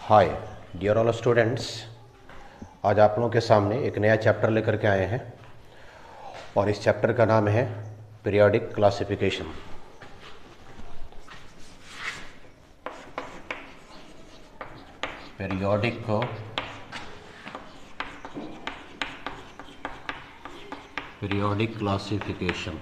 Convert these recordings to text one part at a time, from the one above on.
Hi dear all students, आज आप लोगों के सामने एक नया चैप्टर लेकर के आए हैं और इस चैप्टर का नाम है पीरियोडिक क्लासिफिकेशन। पीरियोडिक क्लासिफिकेशन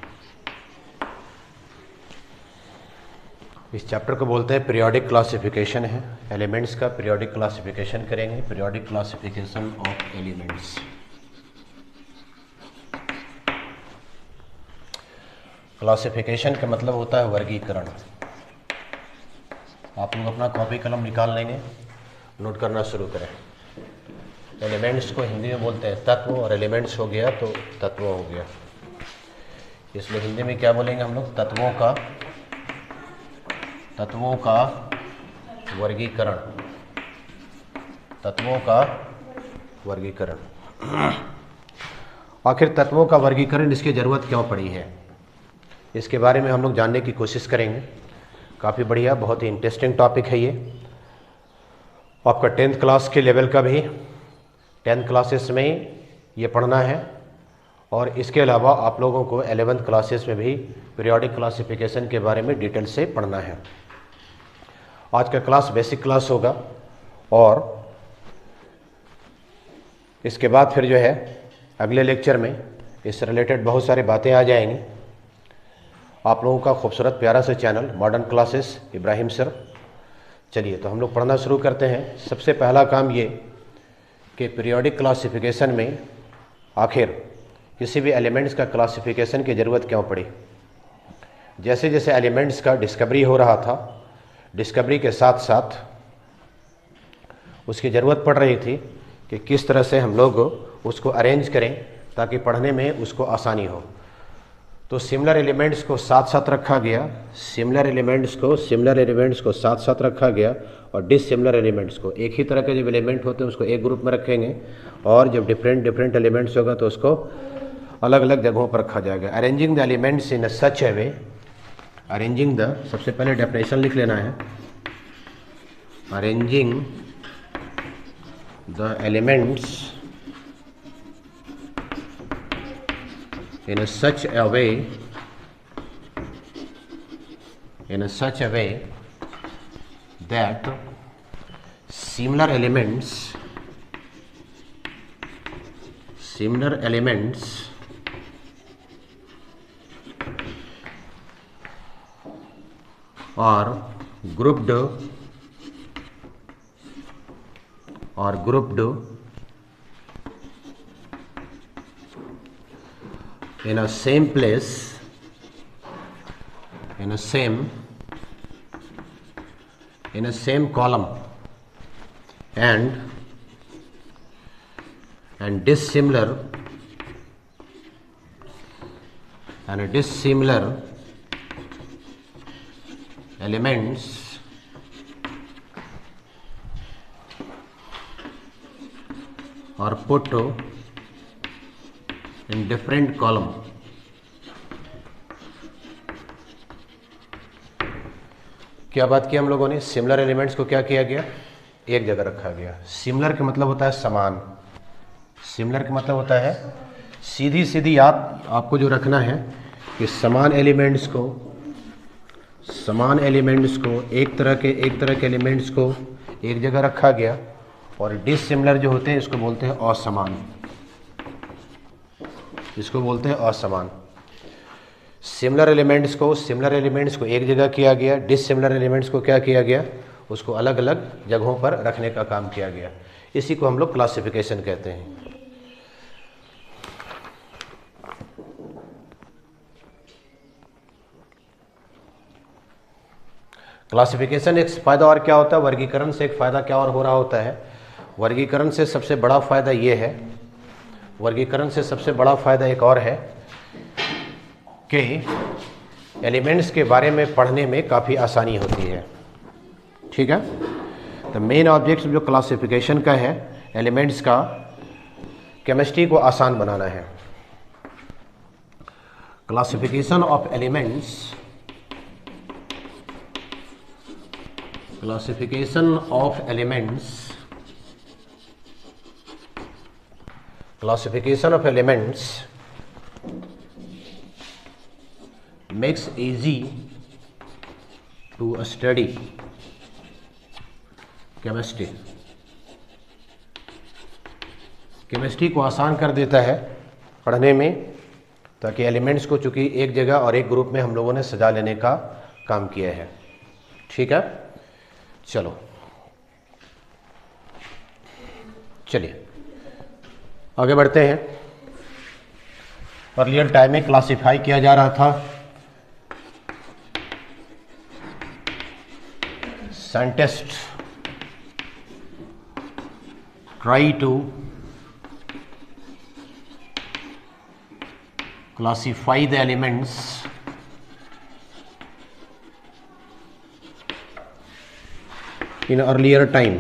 इस चैप्टर को बोलते हैं पीरियोडिक क्लासिफिकेशन है। एलिमेंट्स का पीरियोडिक क्लासिफिकेशन करेंगे, periodic classification of elements. Classification का मतलब होता है वर्गीकरण। आप लोग अपना कॉपी कलम निकाल लेंगे, नोट करना शुरू करें। एलिमेंट्स को हिंदी में बोलते हैं तत्व, और एलिमेंट्स हो गया तो तत्व हो गया, इसलिए हिंदी में क्या बोलेंगे हम लोग? तत्वों का वर्गीकरण। तत्वों का वर्गीकरण। आखिर तत्वों का वर्गीकरण इसकी ज़रूरत क्यों पड़ी है, इसके बारे में हम लोग जानने की कोशिश करेंगे। काफ़ी बढ़िया, बहुत ही इंटरेस्टिंग टॉपिक है ये। आपका 10th क्लास के लेवल का भी 10th क्लासेस में ही ये पढ़ना है, और इसके अलावा आप लोगों को 11th क्लासेस में भी पीरियोडिक क्लासिफिकेशन के बारे में डिटेल से पढ़ना है। आज का क्लास बेसिक क्लास होगा, और इसके बाद फिर जो है अगले लेक्चर में इससे रिलेटेड बहुत सारी बातें आ जाएंगी। आप लोगों का खूबसूरत प्यारा सा channel modern classes Ibrahim sir. चलिए तो हम लोग पढ़ना शुरू करते हैं। सबसे पहला काम ये कि पीरियोडिक क्लासिफिकेशन में आखिर किसी भी एलिमेंट्स का क्लासिफिकेशन की ज़रूरत क्यों पड़ी। जैसे जैसे एलिमेंट्स का डिस्कवरी हो रहा था, डिस्कवरी के साथ साथ उसकी ज़रूरत पड़ रही थी कि किस तरह से हम लोग उसको अरेंज करें ताकि पढ़ने में उसको आसानी हो। तो सिमिलर एलिमेंट्स को साथ साथ रखा गया, सिमिलर एलिमेंट्स को साथ साथ रखा गया, और डिसिमिलर एलिमेंट्स को, एक ही तरह के जब एलिमेंट होते हैं उसको एक ग्रुप में रखेंगे, और जब डिफरेंट एलिमेंट्स होगा तो उसको अलग अलग जगहों पर रखा जाएगा। Arranging the elements in such A way, arranging the, सबसे पहले डेफिनेशन लिख लेना है। Arranging the elements in such a way that similar elements are grouped in a same place, in a same column, and dissimilar elements are put in different column। क्या बात की हम लोगों ने? सिमिलर एलिमेंट्स को क्या किया गया? एक जगह रखा गया। सिमिलर का मतलब होता है समान। सिमिलर का मतलब होता है सीधी याद आपको जो रखना है कि समान एलिमेंट्स को एक तरह के एलिमेंट्स को एक जगह रखा गया, और डिसिमिलर जो होते हैं इसको बोलते हैं असमान। सिमिलर एलिमेंट्स को एक जगह किया गया, डिसिमिलर एलिमेंट्स को क्या किया गया? उसको अलग अलग जगहों पर रखने का काम किया गया। इसी को हम लोग क्लासिफिकेशन कहते हैं। क्लासिफिकेशन एक फ़ायदा और क्या होता है? वर्गीकरण से एक फ़ायदा क्या और हो रहा होता है? वर्गीकरण से सबसे बड़ा फ़ायदा ये है, वर्गीकरण से सबसे बड़ा फ़ायदा एक और है कि एलिमेंट्स के बारे में पढ़ने में काफ़ी आसानी होती है। ठीक है, तो मेन ऑब्जेक्ट जो क्लासिफिकेशन का है, एलिमेंट्स का केमिस्ट्री को आसान बनाना है। Classification of elements Classification of elements. Classification of elements makes easy to study chemistry. Chemistry को आसान कर देता है पढ़ने में, ताकि एलिमेंट्स को चूँकि एक जगह और एक ग्रुप में हम लोगों ने सजा लेने का काम किया है। ठीक है, चलो चलिए आगे बढ़ते हैं। अर्लियर टाइम में क्लासिफाई किया जा रहा था, scientist try to classify the elements in earlier time.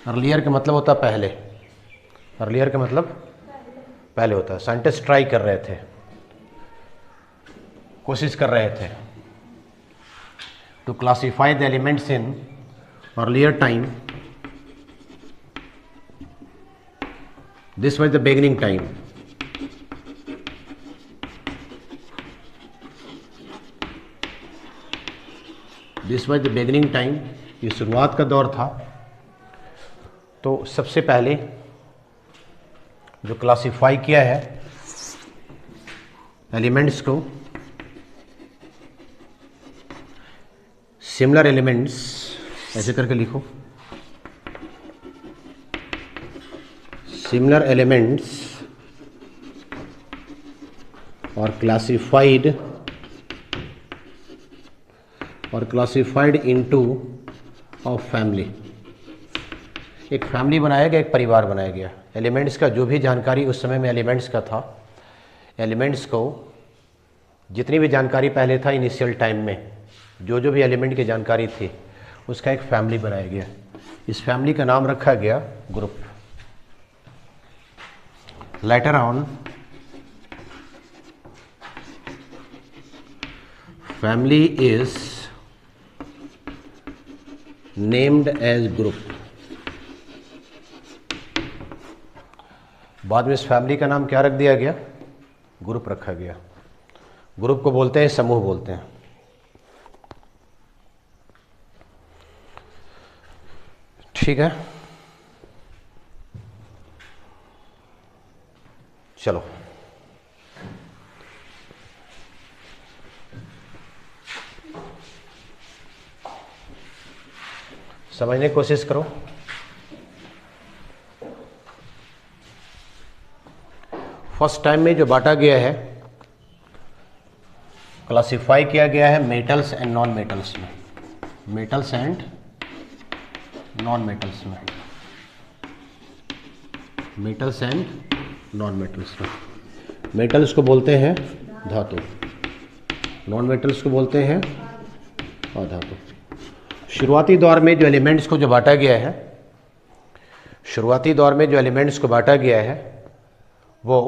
earlier का मतलब होता है पहले, earlier का मतलब पहले होता है। साइंटिस्ट ट्राई कर रहे थे, कोशिश कर रहे थे to classify the elements in earlier time. This was the beginning time. This was the beginning time, ये शुरुआत का दौर था। तो सबसे पहले जो क्लासिफाई किया है एलिमेंट्स को, सिमिलर एलिमेंट्स, ऐसे करके लिखो, सिमिलर एलिमेंट्स और क्लासिफाइड इनटू ऑफ फैमिली। एक फैमिली बनाया गया, एक परिवार बनाया गया। एलिमेंट्स का जो भी जानकारी उस समय में एलिमेंट्स का था, एलिमेंट्स को जितनी भी जानकारी पहले था इनिशियल टाइम में, जो भी एलिमेंट की जानकारी थी उसका एक फैमिली बनाया गया। इस फैमिली का नाम रखा गया group. Later on family is named age group. बाद में इस फैमिली का नाम क्या रख दिया गया? ग्रुप रखा गया। ग्रुप को बोलते हैं, समूह बोलते हैं। ठीक है, चलो समझने की कोशिश करो। फर्स्ट टाइम में जो बांटा गया है, क्लासिफाई किया गया है मेटल्स एंड नॉन मेटल्स में, मेटल्स एंड नॉन मेटल्स में, मेटल्स एंड नॉन मेटल्स में। मेटल्स को बोलते हैं धातु, नॉन मेटल्स को बोलते हैं अधातु। शुरुआती दौर में जो एलिमेंट्स को जो बांटा गया है, शुरुआती दौर में जो एलिमेंट्स को बांटा गया है वो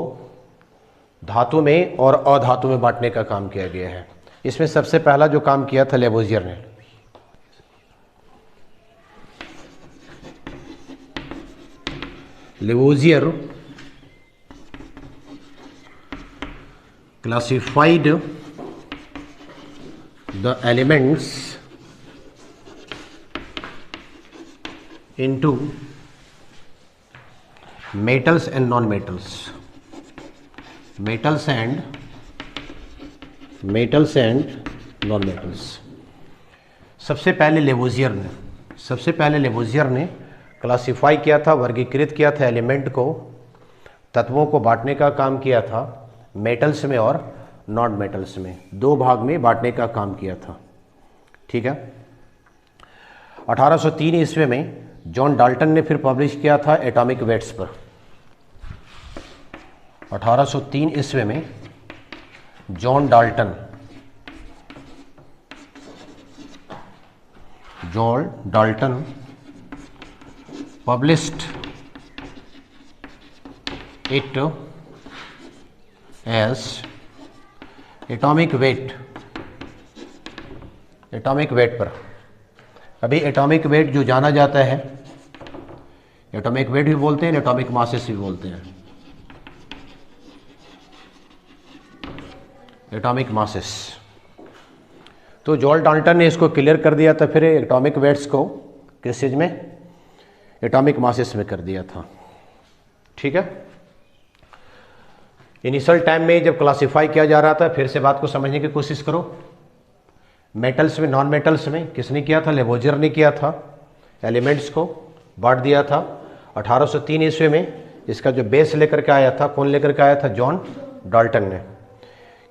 धातु में और अधातु में बांटने का काम किया गया है। इसमें सबसे पहला जो काम किया था लेवोजियर ने। Lavoisier classified the elements into metals and non-metals, metals and non-metals। सबसे पहले लेवोजियर ने क्लासिफाई किया था, वर्गीकृत किया था एलिमेंट को, तत्वों को बांटने का काम किया था मेटल्स में और नॉन मेटल्स में, दो भाग में बांटने का काम किया था। ठीक है, 1803 ईस्वी में जॉन डाल्टन ने फिर पब्लिश किया था एटॉमिक वेट्स पर। 1803 ईस्वी में John Dalton published it as atomic weight पर अभी एटॉमिक वेट जो जाना जाता है, एटॉमिक वेट भी बोलते हैं, एटॉमिक मासेस भी बोलते हैं, एटॉमिक मासेस। तो जॉर्ज डाल्टन ने इसको क्लियर कर दिया था, फिर एटॉमिक वेट्स को किस चीज़ में, एटॉमिक मासेस में कर दिया था। ठीक है, इनिशियल टाइम में जब क्लासिफाई किया जा रहा था, फिर से बात को समझने की कोशिश करो, मेटल्स में, नॉन मेटल्स में किसने किया था, लेवोजियर ने किया था, एलिमेंट्स को बांट दिया था। 1803 ईस्वी में इसका जो बेस लेकर के आया था, कौन लेकर के आया था, जॉन डाल्टन ने।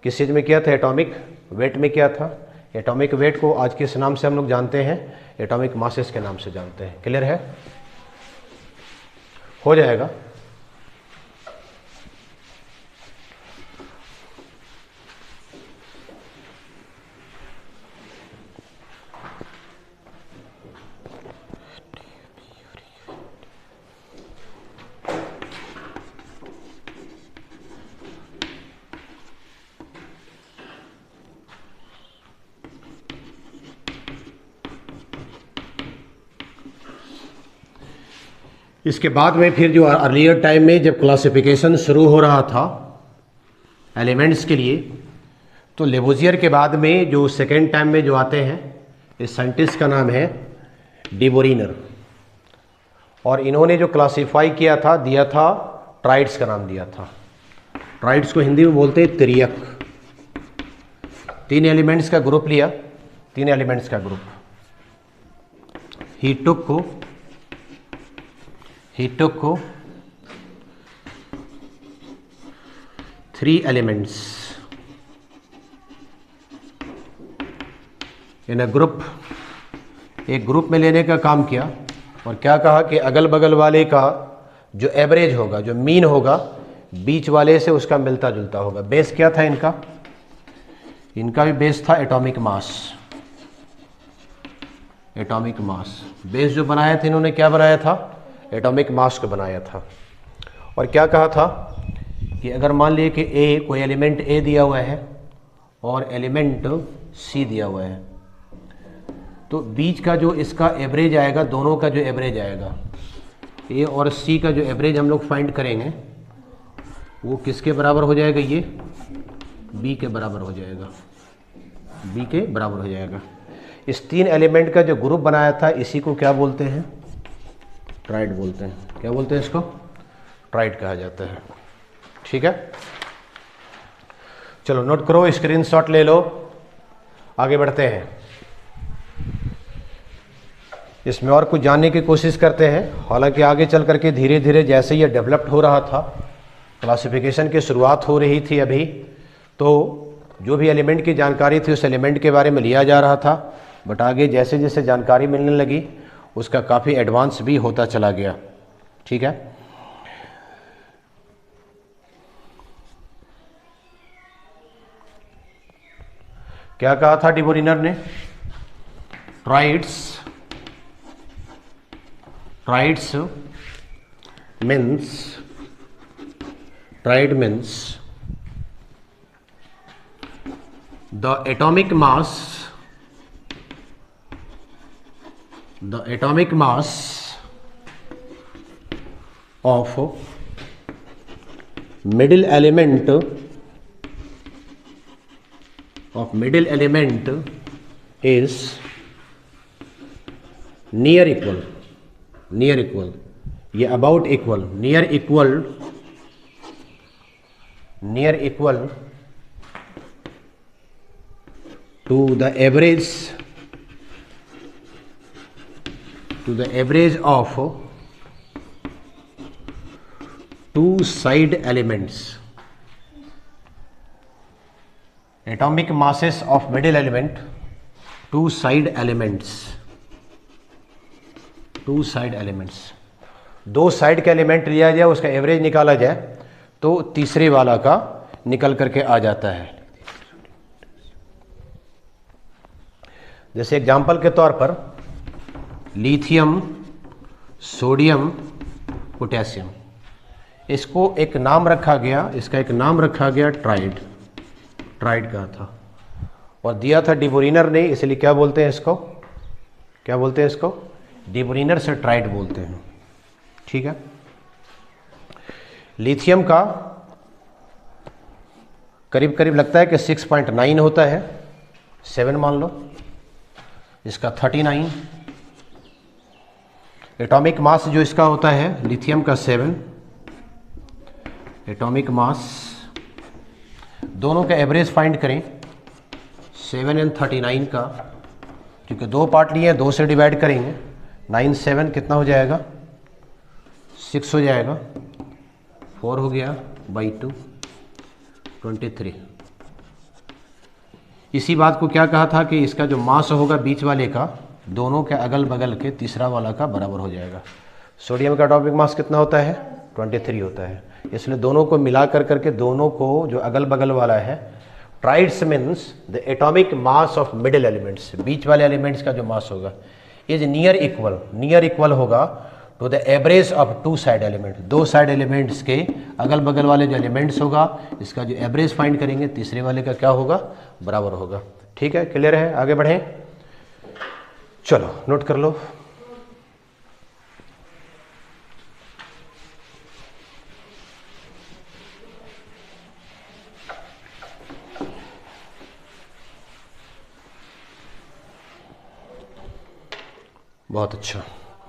किस चीज़ में किया था, एटॉमिक वेट में किया था। एटॉमिक वेट को आज किस नाम से हम लोग जानते हैं, एटॉमिक मासेस के नाम से जानते हैं। क्लियर है, हो जाएगा। इसके बाद में फिर जो अर्लियर टाइम में जब क्लासिफिकेशन शुरू हो रहा था एलिमेंट्स के लिए, तो लेवोजियर के बाद में जो सेकेंड टाइम में जो आते हैं, इस साइंटिस्ट का नाम है डिबोरिनर, और इन्होंने जो क्लासिफाई किया था, दिया था ट्राइड्स का नाम दिया था। ट्राइड्स को हिंदी में बोलते हैं त्रियक। 3 एलिमेंट्स का ग्रुप लिया, 3 एलिमेंट्स का group. He took 3 elements in a group, एक ग्रुप में लेने का काम किया, और क्या कहा कि अगल बगल वाले का जो एवरेज होगा, जो मीन होगा, बीच वाले से उसका मिलता जुलता होगा। बेस क्या था इनका, इनका भी बेस था atomic mass. Atomic mass base जो बनाया था इन्होंने, क्या बनाया था, एटॉमिक मास को बनाया था। और क्या कहा था कि अगर मान लिए कि ए, कोई एलिमेंट ए दिया हुआ है और एलिमेंट सी दिया हुआ है, तो बीच का जो इसका एवरेज आएगा, दोनों का जो एवरेज आएगा, ए और सी का जो एवरेज हम लोग फाइंड करेंगे, वो किसके बराबर हो जाएगा, ये बी के बराबर हो जाएगा, बी के बराबर हो जाएगा। इस 3 एलिमेंट का जो ग्रुप बनाया था, इसी को क्या बोलते हैं, ट्राइड बोलते हैं। क्या बोलते हैं इसको, ट्राइड कहा जाता है। ठीक है, चलो नोट करो, स्क्रीनशॉट ले लो, आगे बढ़ते हैं। इसमें और कुछ जानने की कोशिश करते हैं। हालांकि आगे चल करके धीरे धीरे जैसे ये डेवलप्ड हो रहा था, क्लासिफिकेशन की शुरुआत हो रही थी अभी, तो जो भी एलिमेंट की जानकारी थी उस एलिमेंट के बारे में लिया जा रहा था, बट आगे जैसे जैसे जानकारी मिलने लगी उसका काफ़ी एडवांस भी होता चला गया। ठीक है, क्या कहा था डिबोरिनर ने, triads means the atomic mass of middle element is near equal, ये about equal, near equal to the average of 2 side elements. Atomic masses of middle element, 2 side elements, 2 side elements, 2 side का element लिया जाए, उसका average निकाला जाए, तो तीसरे वाला का निकल करके आ जाता है। जैसे एग्जाम्पल के तौर पर लिथियम, सोडियम, पोटेशियम, इसको एक नाम रखा गया, इसका एक नाम रखा गया ट्राइड कहा था, और दिया था डिबोरिनर ने, इसलिए क्या बोलते हैं इसको, क्या बोलते हैं इसको? डिब्रोनियर से ट्राइड बोलते हैं। ठीक है। लिथियम का करीब करीब लगता है कि 6.9 होता है, 7 मान लो, इसका 39। एटॉमिक मास जो इसका होता है लिथियम का 7, एटॉमिक मास, दोनों का एवरेज फाइंड करें 7 और 39 का, क्योंकि 2 पार्ट लिए हैं, 2 से डिवाइड करेंगे, 9 7 कितना हो जाएगा? 6 हो जाएगा, 4 हो गया बाई 2, 23। इसी बात को क्या कहा था कि इसका जो मास होगा बीच वाले का, दोनों के अगल बगल के तीसरा वाला का बराबर हो जाएगा। सोडियम का एटॉमिक मास कितना होता है? 23 होता है। इसलिए दोनों को मिला कर करके, दोनों को जो अगल बगल वाला है, triads means the atomic mass of middle elements, बीच वाले एलिमेंट्स का जो मास होगा इज नियर इक्वल होगा to the average of 2 side element, 2 side elements के अगल बगल वाले जो एलिमेंट्स होगा, इसका जो एवरेज फाइंड करेंगे तीसरे वाले का क्या होगा? बराबर होगा। ठीक है, क्लियर है? आगे बढ़ें, चलो नोट कर लो। बहुत अच्छा।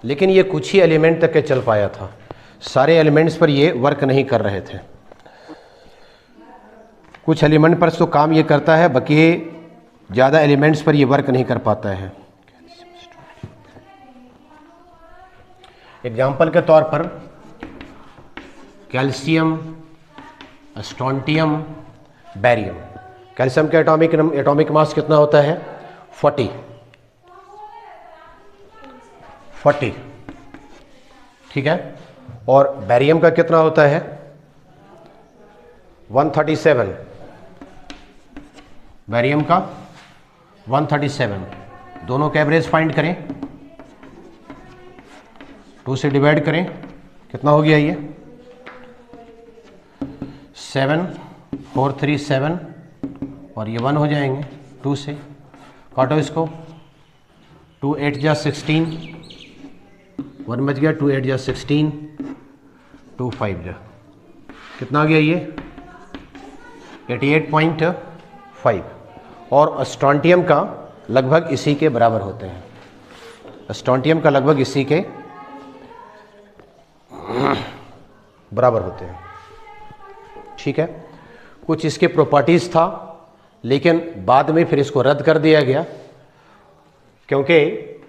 लेकिन ये कुछ ही एलिमेंट तक के चल पाया था, सारे एलिमेंट्स पर ये वर्क नहीं कर रहे थे। कुछ एलिमेंट पर तो काम ये करता है, बाकी ज़्यादा एलिमेंट्स पर ये वर्क नहीं कर पाता है। एग्जाम्पल के तौर पर कैल्शियम, स्ट्रोंटियम, बैरियम। कैल्शियम का एटॉमिक मास कितना होता है? 40। ठीक है। और बैरियम का कितना होता है? 137। बैरियम का 137। दोनों का एवरेज फाइंड करें, 2 से डिवाइड करें, कितना हो गया ये? 7 4 3 7, और ये 1 हो जाएंगे 2 से। काटो इसको, 2 8 जा 16, 1 बच गया, 2 8 जा 16, 2 5 जा, कितना आ गया ये? 88.5। और स्ट्रोंटियम का लगभग इसी के बराबर होते हैं। स्ट्रोंटियम का लगभग इसी के बराबर होते हैं। ठीक है। कुछ इसके प्रॉपर्टीज़ था, लेकिन बाद में फिर इसको रद्द कर दिया गया, क्योंकि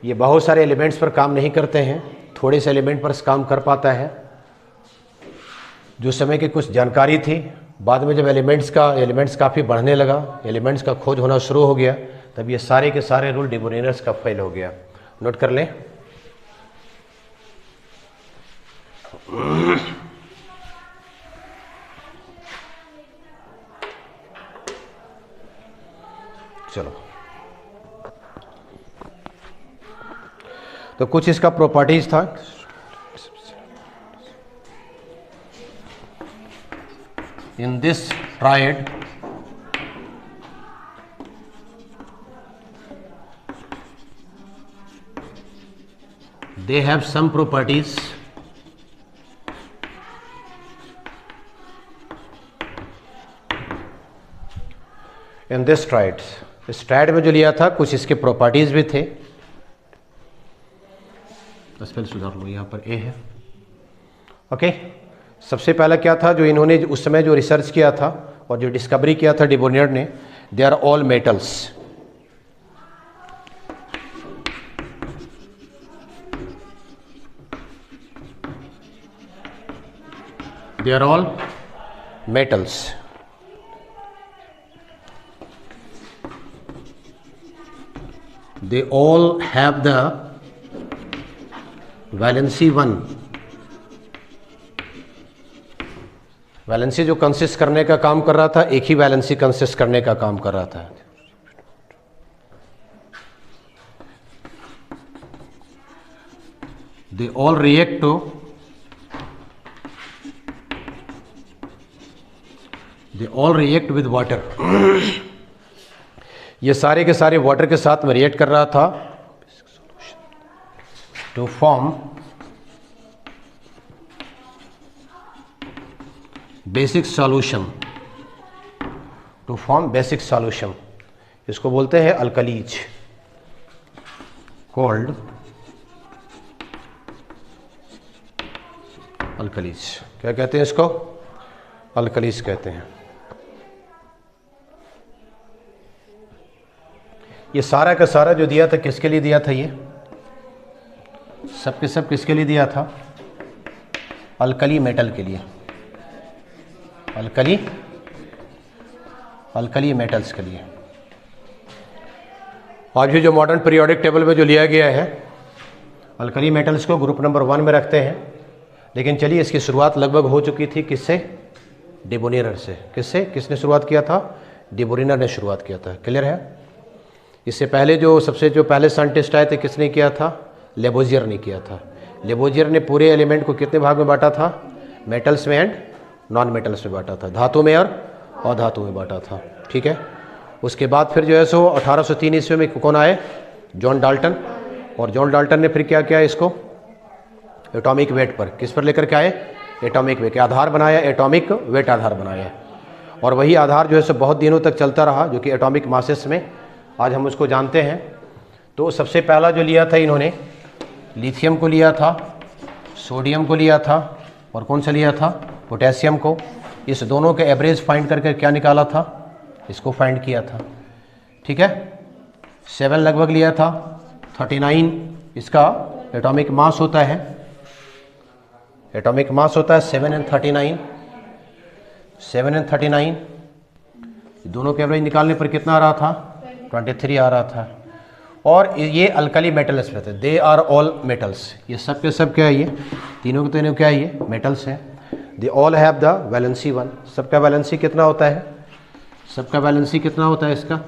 ये बहुत सारे एलिमेंट्स पर काम नहीं करते हैं, थोड़े से एलिमेंट पर काम कर पाता है। जो समय की कुछ जानकारी थी, बाद में जब एलिमेंट्स काफ़ी बढ़ने लगा, एलिमेंट्स का खोज होना शुरू हो गया, तब ये सारे के सारे रूल डी ब्रोनियर्स का फेल हो गया। नोट कर लें। चलो, तो कुछ इसका प्रॉपर्टीज था। In this triad, they have some properties in this triad. इस ट्रायड में जो लिया था कुछ इसके प्रॉपर्टीज भी थे। बस पहले सुधार लो, यहाँ पर ए है। ओके, सबसे पहला क्या था जो इन्होंने उस समय जो रिसर्च किया था और जो डिस्कवरी किया था डी ब्रोनियर ने, they are all metals. They are all metals. They all have the valency 1। Valency जो कंसिस्ट करने का काम कर रहा था, एक ही वैलेंसी कंसिस्ट करने का काम कर रहा था। They all react with water। ये सारे के सारे वाटर के साथ में रिएक्ट कर रहा था। To form basic solution, to form basic solution, इसको बोलते हैं अल्कलीज, कॉल्ड अल्कलीज। क्या कहते हैं इसको? अल्कलीज कहते हैं। ये सारा का सारा जो दिया था किसके लिए दिया था? ये सब के सब किसके लिए दिया था? अल्कली मेटल के लिए, अल्कली मेटल्स के लिए। आज भी जो मॉडर्न पीरियोडिक टेबल में जो लिया गया है, अल्कली मेटल्स को ग्रुप नंबर 1 में रखते हैं। लेकिन चलिए, इसकी शुरुआत लगभग हो चुकी थी किससे? डिबोनियर से। किससे? किसने शुरुआत किया था? डिबोनियर ने शुरुआत किया था। क्लियर है? इससे पहले जो सबसे पहले साइंटिस्ट आए थे, किसने किया था? लेबोजियर ने किया था। लेबोजियर ने पूरे एलिमेंट को कितने भाग में बांटा था? मेटल्स में एंड नॉन मेटल्स में बांटा था, धातु में और अधातु में बांटा था। ठीक है। उसके बाद फिर जो है सो 1803 ईस्वी में कौन आए? John Dalton. और जॉन डाल्टन ने फिर क्या किया? इसको एटॉमिक वेट पर, किस पर लेकर के आए? एटॉमिक वेट के आधार बनाया, एटॉमिक वेट आधार बनाया। और वही आधार जो है सो बहुत दिनों तक चलता रहा, जो कि एटॉमिक मासेस में आज हम उसको जानते हैं। तो सबसे पहला जो लिया था इन्होंने, लिथियम को लिया था, सोडियम को लिया था, और कौन सा लिया था? पोटेशियम को। इस दोनों के एवरेज फाइंड करके क्या निकाला था? इसको फाइंड किया था। ठीक है। 7 लगभग लिया था। 39 इसका एटॉमिक मास होता है, एटॉमिक मास होता है 7 and 39, 7 and 39। दोनों के एवरेज निकालने पर कितना आ रहा था? 23 आ रहा था। और ये अल्कली मेटल्स में थे, दे आर ऑल मेटल्स। ये सब के सब क्या है? ये तीनों के तीनों क्या है? ये मेटल्स है। They all have the valency 1। सबका वैलेंसी कितना होता है? सबका वैलेंसी कितना होता है इसका?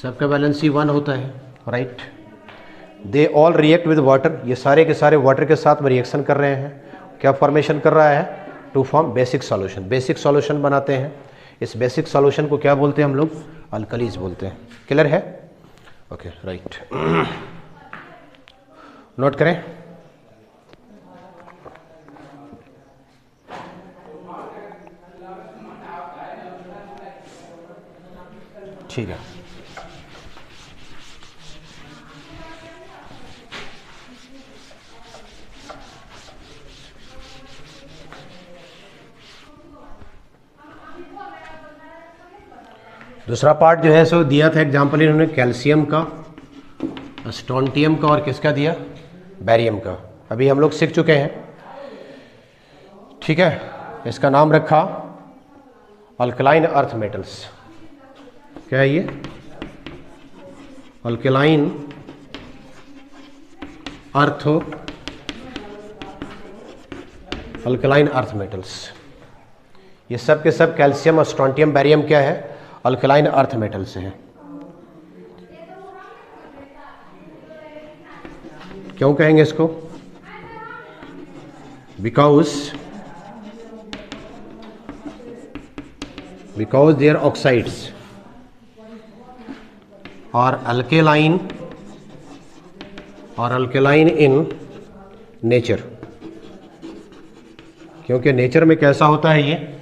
सबका वैलेंसी 1 होता है। Right. They all react with water. ये सारे के सारे वाटर के साथ में रिएक्शन कर रहे हैं। क्या फॉर्मेशन कर रहा है? To form basic solution. Basic solution बनाते हैं। इस बेसिक सॉल्यूशन को क्या बोलते हैं हम लोग? अल्कलीज बोलते हैं। क्लियर है? Okay, right. नोट करें। ठीक है। दूसरा पार्ट जो है सो दिया था एग्जाम्पल इन्होंने कैल्शियम का, स्ट्रोंटियम का, और किसका दिया? बैरियम का। अभी हम लोग सीख चुके हैं। ठीक है। इसका नाम रखा अल्कलाइन अर्थ मेटल्स। क्या है ये? Alkaline earth metals. ये सब के सब कैल्शियम और स्ट्रोंटियम बैरियम क्या है? अल्कलाइन अर्थ मेटल्स हैं। क्यों कहेंगे इसको? बिकॉज देयर ऑक्साइड्स और अल्केलाइन इन नेचर। क्योंकि नेचर में कैसा होता है ये?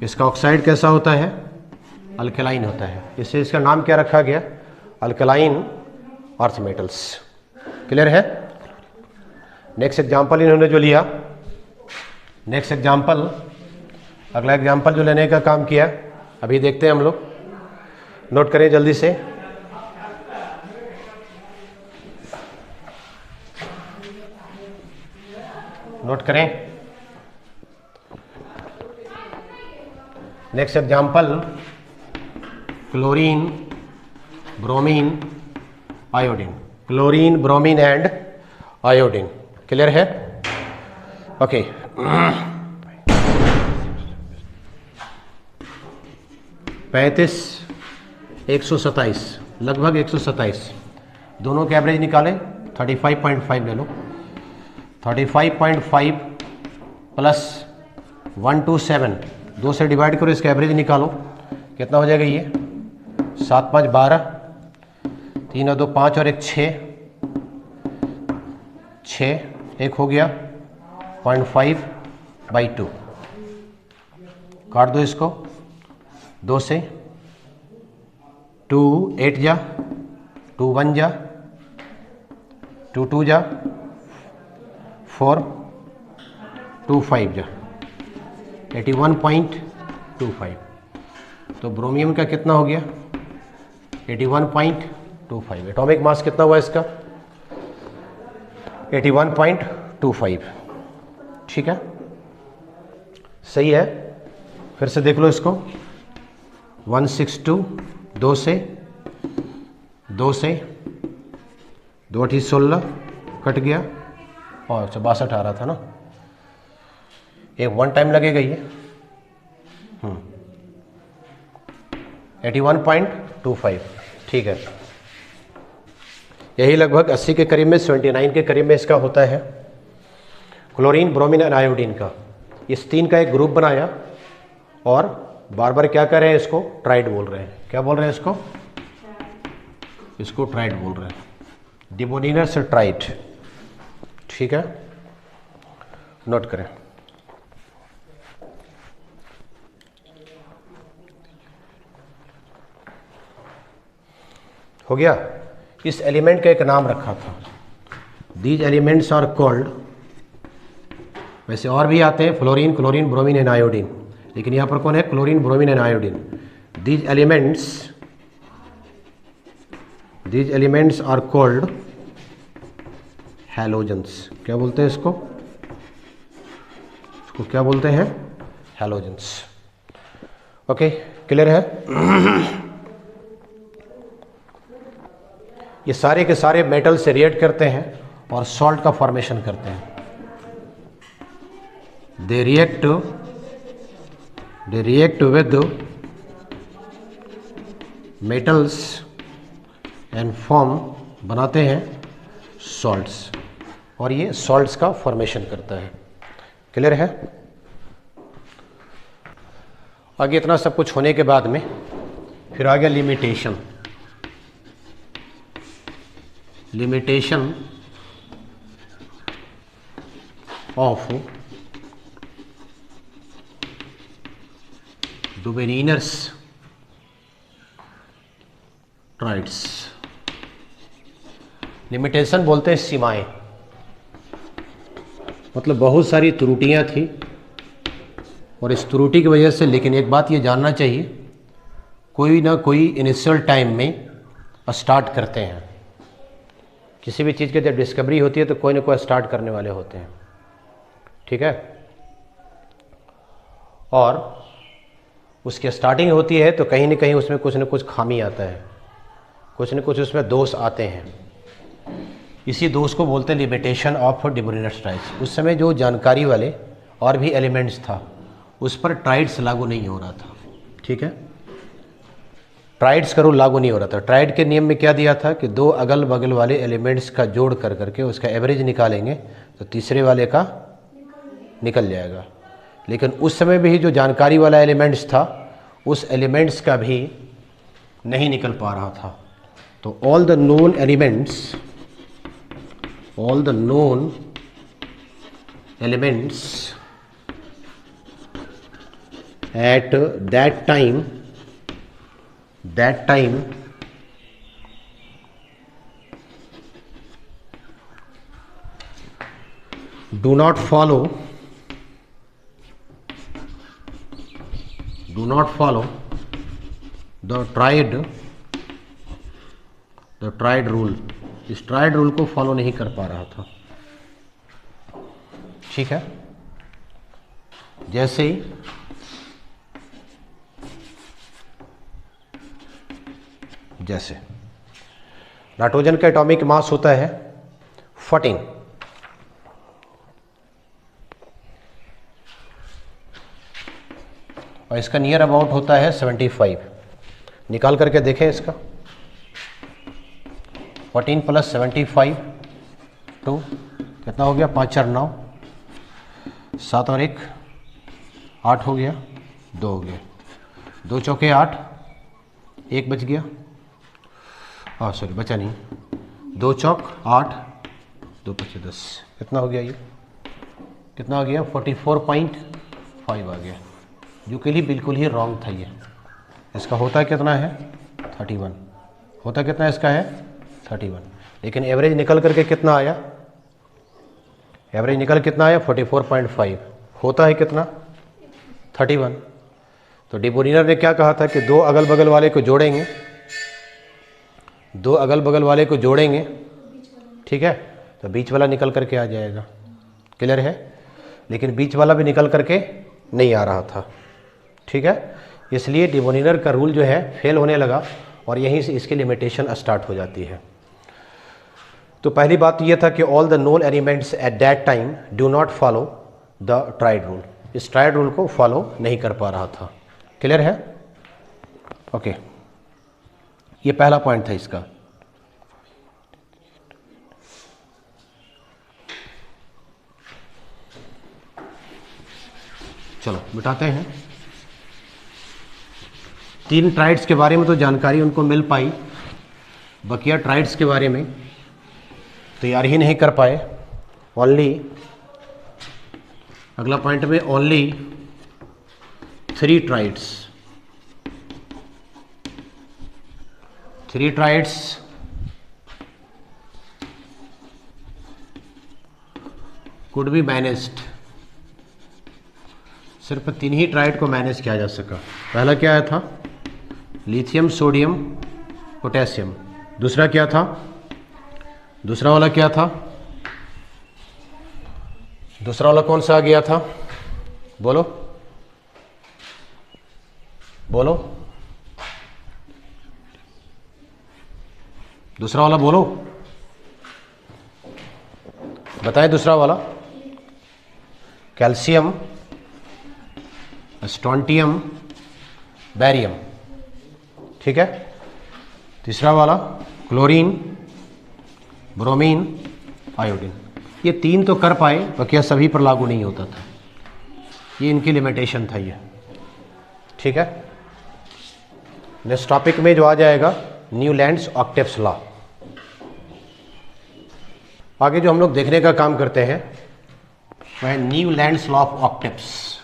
इसका ऑक्साइड कैसा होता है? अल्केलाइन होता है। इससे इसका नाम क्या रखा गया? Alkaline earth metals. क्लियर है? नेक्स्ट एग्जांपल इन्होंने जो लिया, नेक्स्ट एग्जांपल, अगला एग्जांपल जो लेने का काम किया अभी देखते हैं हम लोग। नोट करें जल्दी से। नोट करें। Next example, chlorine, bromine, iodine. Chlorine, bromine and iodine. Clear है? ओके। 35, 127, लगभग 127। दोनों के एवरेज निकालें। 35.5 ले लो। 35.5 प्लस 127, 2 से डिवाइड करो, इसका एवरेज निकालो। कितना हो जाएगा ये? 7 5 12, 3 और 2 5 और 1 6, 6, एक हो गया 0.5/2, काट दो इसको 2 से, 2 8 जा, 2 1 जा, 2 2 जा, 4 2 5 जा, 81.25। तो ब्रोमियम का कितना हो गया 81.25। एटॉमिक मास कितना हुआ इसका 81.25। ठीक है, सही है। फिर से देख लो इसको 162, 2 से 2 से 2 8 16 कट गया और 62 आ रहा था ना, एक 1 टाइम लगेगा ये 81.25। ठीक है, यही लगभग 80 के करीब में, 79 के करीब में इसका होता है। क्लोरीन, ब्रोमीन और आयोडीन का, इस 3 का एक ग्रुप बनाया और बार बार क्या कर रहे हैं, इसको ट्राइड बोल रहे हैं। क्या बोल रहे हैं इसको? इसको ट्राइड बोल रहे हैं, डिमोनिनर से ट्राइड। ठीक है, नोट करें। हो गया। इस एलिमेंट का एक नाम रखा था, दीज एलिमेंट्स आर कॉल्ड, वैसे और भी आते हैं fluorine, chlorine, bromine and iodine, लेकिन यहां पर कौन है? Chlorine, bromine and iodine. These elements are called halogens. क्या बोलते हैं इसको? क्या बोलते हैं? हैलोजेंस। ओके, क्लियर है? ये सारे के सारे मेटल से रिएक्ट करते हैं और सॉल्ट का फॉर्मेशन करते हैं। They react with metals and form, बनाते हैं सॉल्ट्स, और ये सॉल्ट्स का फॉर्मेशन करता है। क्लियर है? आगे इतना सब कुछ होने के बाद में फिर आ गया लिमिटेशन ऑफ डुबेरिनर्स ट्राइड्स। लिमिटेशन बोलते हैं सीमाएं, मतलब बहुत सारी त्रुटियां थी और इस त्रुटि की वजह से, लेकिन एक बात ये जानना चाहिए, कोई ना कोई इनिशियल टाइम में स्टार्ट करते हैं। किसी भी चीज़ की जब डिस्कवरी होती है तो कोई ना कोई स्टार्ट करने वाले होते हैं। ठीक है, और उसकी स्टार्टिंग होती है तो कहीं ना कहीं उसमें कुछ ना कुछ खामी आता है, कुछ न कुछ उसमें दोष आते हैं। इसी दोष को बोलते हैं लिमिटेशन ऑफ डुबेरिनर्स ट्राइड्स। उस समय जो जानकारी वाले और भी एलिमेंट्स था उस पर ट्राइड्स लागू नहीं हो रहा था। ठीक है, ट्राइड्स का रूल लागू नहीं हो रहा था। ट्राइड के नियम में क्या दिया था कि 2 अगल बगल वाले एलिमेंट्स का जोड़ कर करके उसका एवरेज निकालेंगे तो तीसरे वाले का निकल जाएगा। लेकिन उस समय भी जो जानकारी वाला एलिमेंट्स था उस एलिमेंट्स का भी नहीं निकल पा रहा था। तो all the known elements at that time do not follow the tried rule। इस ट्राइड रूल को फॉलो नहीं कर पा रहा था। ठीक है, जैसे ही नाइट्रोजन का एटॉमिक मास होता है 14, और इसका नियर अबाउट होता है 75। निकाल करके देखें इसका, 14 + 75 2 कितना हो गया? 5 4 9, 7 और 1 8 हो गया, 2 हो गया, 2 चौके 8, 1 बच गया, सॉरी बचा नहीं, 2 चौक 8, 2 5 10, कितना हो गया ये, कितना हो गया 44.5 आ गया, जो कि लिए बिल्कुल ही रॉन्ग था ये। इसका होता कितना है 31, होता कितना इसका है 31, लेकिन एवरेज निकल करके कितना आया, एवरेज निकल कितना आया 44.5, होता है कितना 31। तो डिबोनिनर ने क्या कहा था कि दो अगल बगल वाले को जोड़ेंगे, दो अगल बगल वाले को जोड़ेंगे, ठीक है, तो बीच वाला निकल करके आ जाएगा, क्लियर है। लेकिन बीच वाला भी निकल करके नहीं आ रहा था, ठीक है, इसलिए डिबोनिनर का रूल जो है फेल होने लगा और यहीं से इसकी लिमिटेशन स्टार्ट हो जाती है। तो पहली बात यह था कि all the known elements at that time do not follow the tried rule, इस ट्राइड रूल को फॉलो नहीं कर पा रहा था, क्लियर है, ओके। ये पहला पॉइंट था इसका। चलो मिटाते हैं। 3 ट्राइड्स के बारे में तो जानकारी उनको मिल पाई, बकिया ट्राइड्स के बारे में तैयार ही नहीं कर पाए। ओनली अगला पॉइंट में only 3 triads, 3 triads could be managed, सिर्फ 3 ही ट्राइड को मैनेज किया जा सका। पहला क्या आया था, लिथियम सोडियम पोटेशियम, दूसरा क्या था, दूसरा वाला क्या था, दूसरा वाला कौन सा आ गया था, बोलो बोलो, दूसरा वाला बोलो, बताएं दूसरा वाला, कैल्शियम, स्ट्रोंटियम, बैरियम, ठीक है। तीसरा वाला क्लोरीन, ब्रोमीन, आयोडीन। ये 3 तो कर पाए, बाकी सभी पर लागू नहीं होता था, ये इनकी लिमिटेशन था ये, ठीक है। नेक्स्ट टॉपिक में जो आ जाएगा न्यूलैंड्स ऑक्टेव्स लॉ। आगे जो हम लोग देखने का काम करते हैं वह Newlands law of octaves.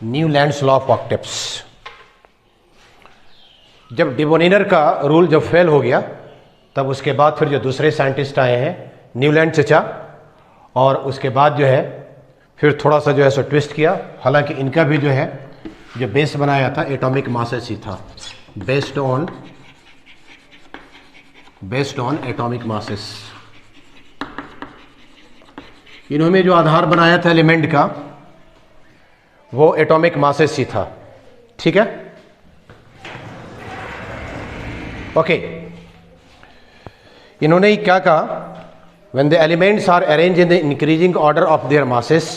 Newlands law of octaves. जब डिबोनिनर का रूल जब फेल हो गया तब उसके बाद फिर जो दूसरे साइंटिस्ट आए हैं न्यूलैंड चचा, और उसके बाद जो है फिर थोड़ा सा जो है सो ट्विस्ट किया। हालांकि इनका भी जो है जो बेस बनाया था एटॉमिक मासेस ही था, बेस्ड ऑन एटॉमिक मासेस। इन्होंने जो आधार बनाया था एलिमेंट का वो एटॉमिक मासेस ही था, ठीक है, ओके। इन्होंने ही क्या कहा, when the elements are arranged in the increasing order of their masses,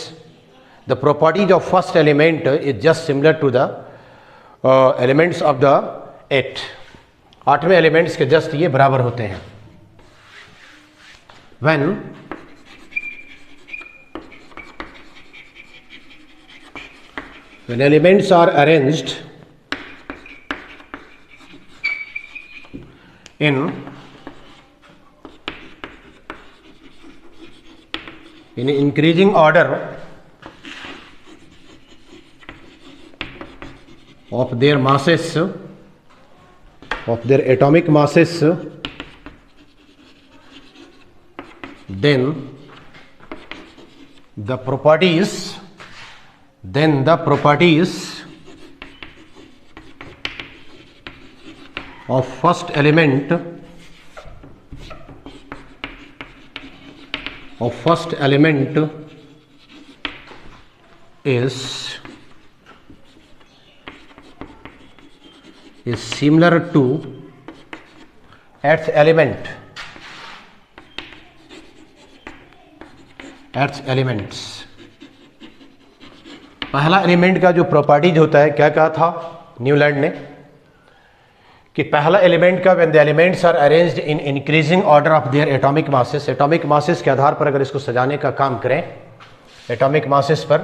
the properties of first element is just similar to the elements of the 8 8वें elements के जस्ट ये बराबर होते हैं। when elements are arranged in increasing order of their masses, of their atomic masses, then the properties of first element is similar to earth elements। पहला element का जो properties होता है, क्या कहा था न्यूलैंड ने कि पहला एलिमेंट का when the elements are arranged in increasing order of their atomic masses के आधार पर अगर इसको सजाने का काम करें एटॉमिक मासेस पर,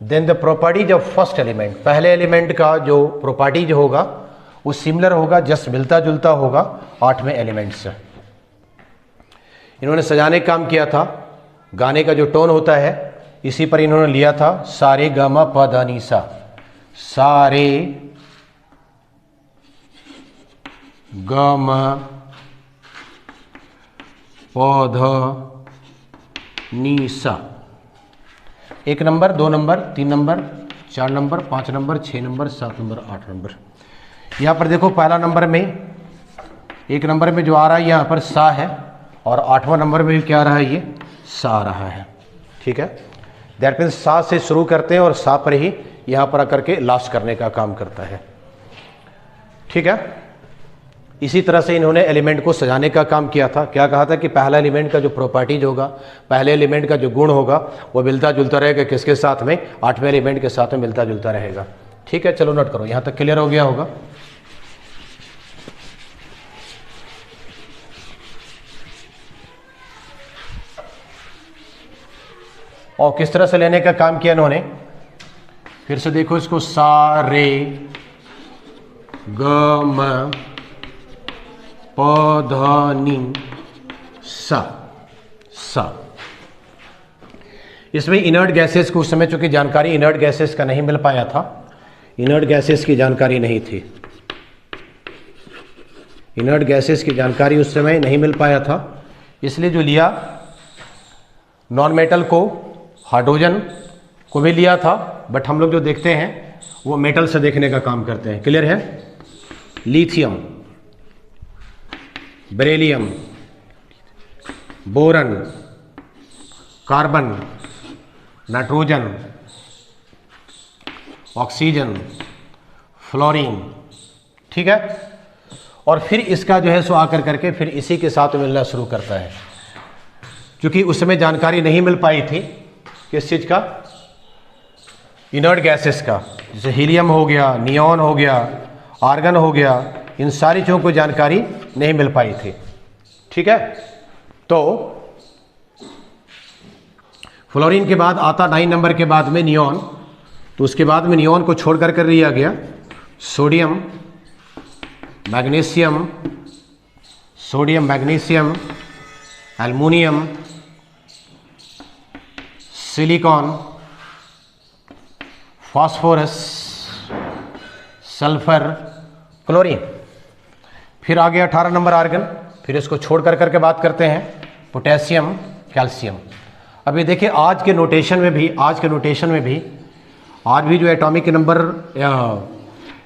then the properties of first element, पहले एलिमेंट का जो प्रॉपर्टीज होगा वो सिमिलर होगा, जस्ट मिलता जुलता होगा 8वें एलिमेंट से। इन्होंने सजाने का काम किया था, गाने का जो टोन होता है इसी पर इन्होंने लिया था सारे ग म प ध नि सा, सारे ग म प ध नि सा। 1 number, 2 number, 3 number, 4 number, 5 number, 6 number, 7 number, 8 number. यहाँ पर देखो पहला नंबर में, 1 नंबर में जो आ रहा है यहाँ पर सा है, और 8वां नंबर में भी क्या आ रहा है, ये सा आ रहा है। ठीक है, दैट मीन्स सा से शुरू करते हैं और सा पर ही यहाँ पर आकर के लास्ट करने का काम करता है। ठीक है, इसी तरह से इन्होंने एलिमेंट को सजाने का काम किया था। क्या कहा था कि पहला एलिमेंट का जो प्रॉपर्टीज होगा, पहले एलिमेंट का जो गुण होगा वो मिलता जुलता रहेगा किसके साथ में, 8वें एलिमेंट के साथ में मिलता जुलता रहेगा। ठीक है, चलो नोट करो, यहाँ तक क्लियर हो गया होगा। और किस तरह से लेने का काम किया इन्होंने, फिर से देखो इसको, सा रे ग म प ध नि सा, सा। इसमें इनर्ट गैसेस को उस समय चूंकि जानकारी इनर्ट गैसेस का नहीं मिल पाया था, इनर्ट गैसेस की जानकारी नहीं थी, इनर्ट गैसेस की जानकारी उस समय नहीं मिल पाया था, इसलिए जो लिया नॉन मेटल को, हाइड्रोजन को भी लिया था, बट हम लोग जो देखते हैं वो मेटल से देखने का काम करते हैं। क्लियर है, lithium, beryllium, boron, carbon, nitrogen, oxygen, fluorine. ठीक है, और फिर इसका जो है सो आकर करके फिर इसी के साथ मिलना शुरू करता है। क्योंकि उस समय जानकारी नहीं मिल पाई थी किस चीज़ का, इनर्ट गैसेस का, जैसे हीलियम हो गया, नियॉन हो गया, आर्गन हो गया, इन सारी चीज़ों को जानकारी नहीं मिल पाई थी। ठीक है, तो फ्लोरीन के बाद आता 9 नंबर के बाद में नियॉन, तो उसके बाद में नियॉन को छोड़ कर लिया गया sodium, magnesium, sodium, magnesium, aluminium, silicon, phosphorus, sulphur, chlorine. फिर आ गया 18 नंबर आर्गन, फिर इसको छोड़ कर के बात करते हैं पोटेशियम, कैल्शियम। अभी देखिए आज के नोटेशन में भी, आज भी जो एटॉमिक नंबर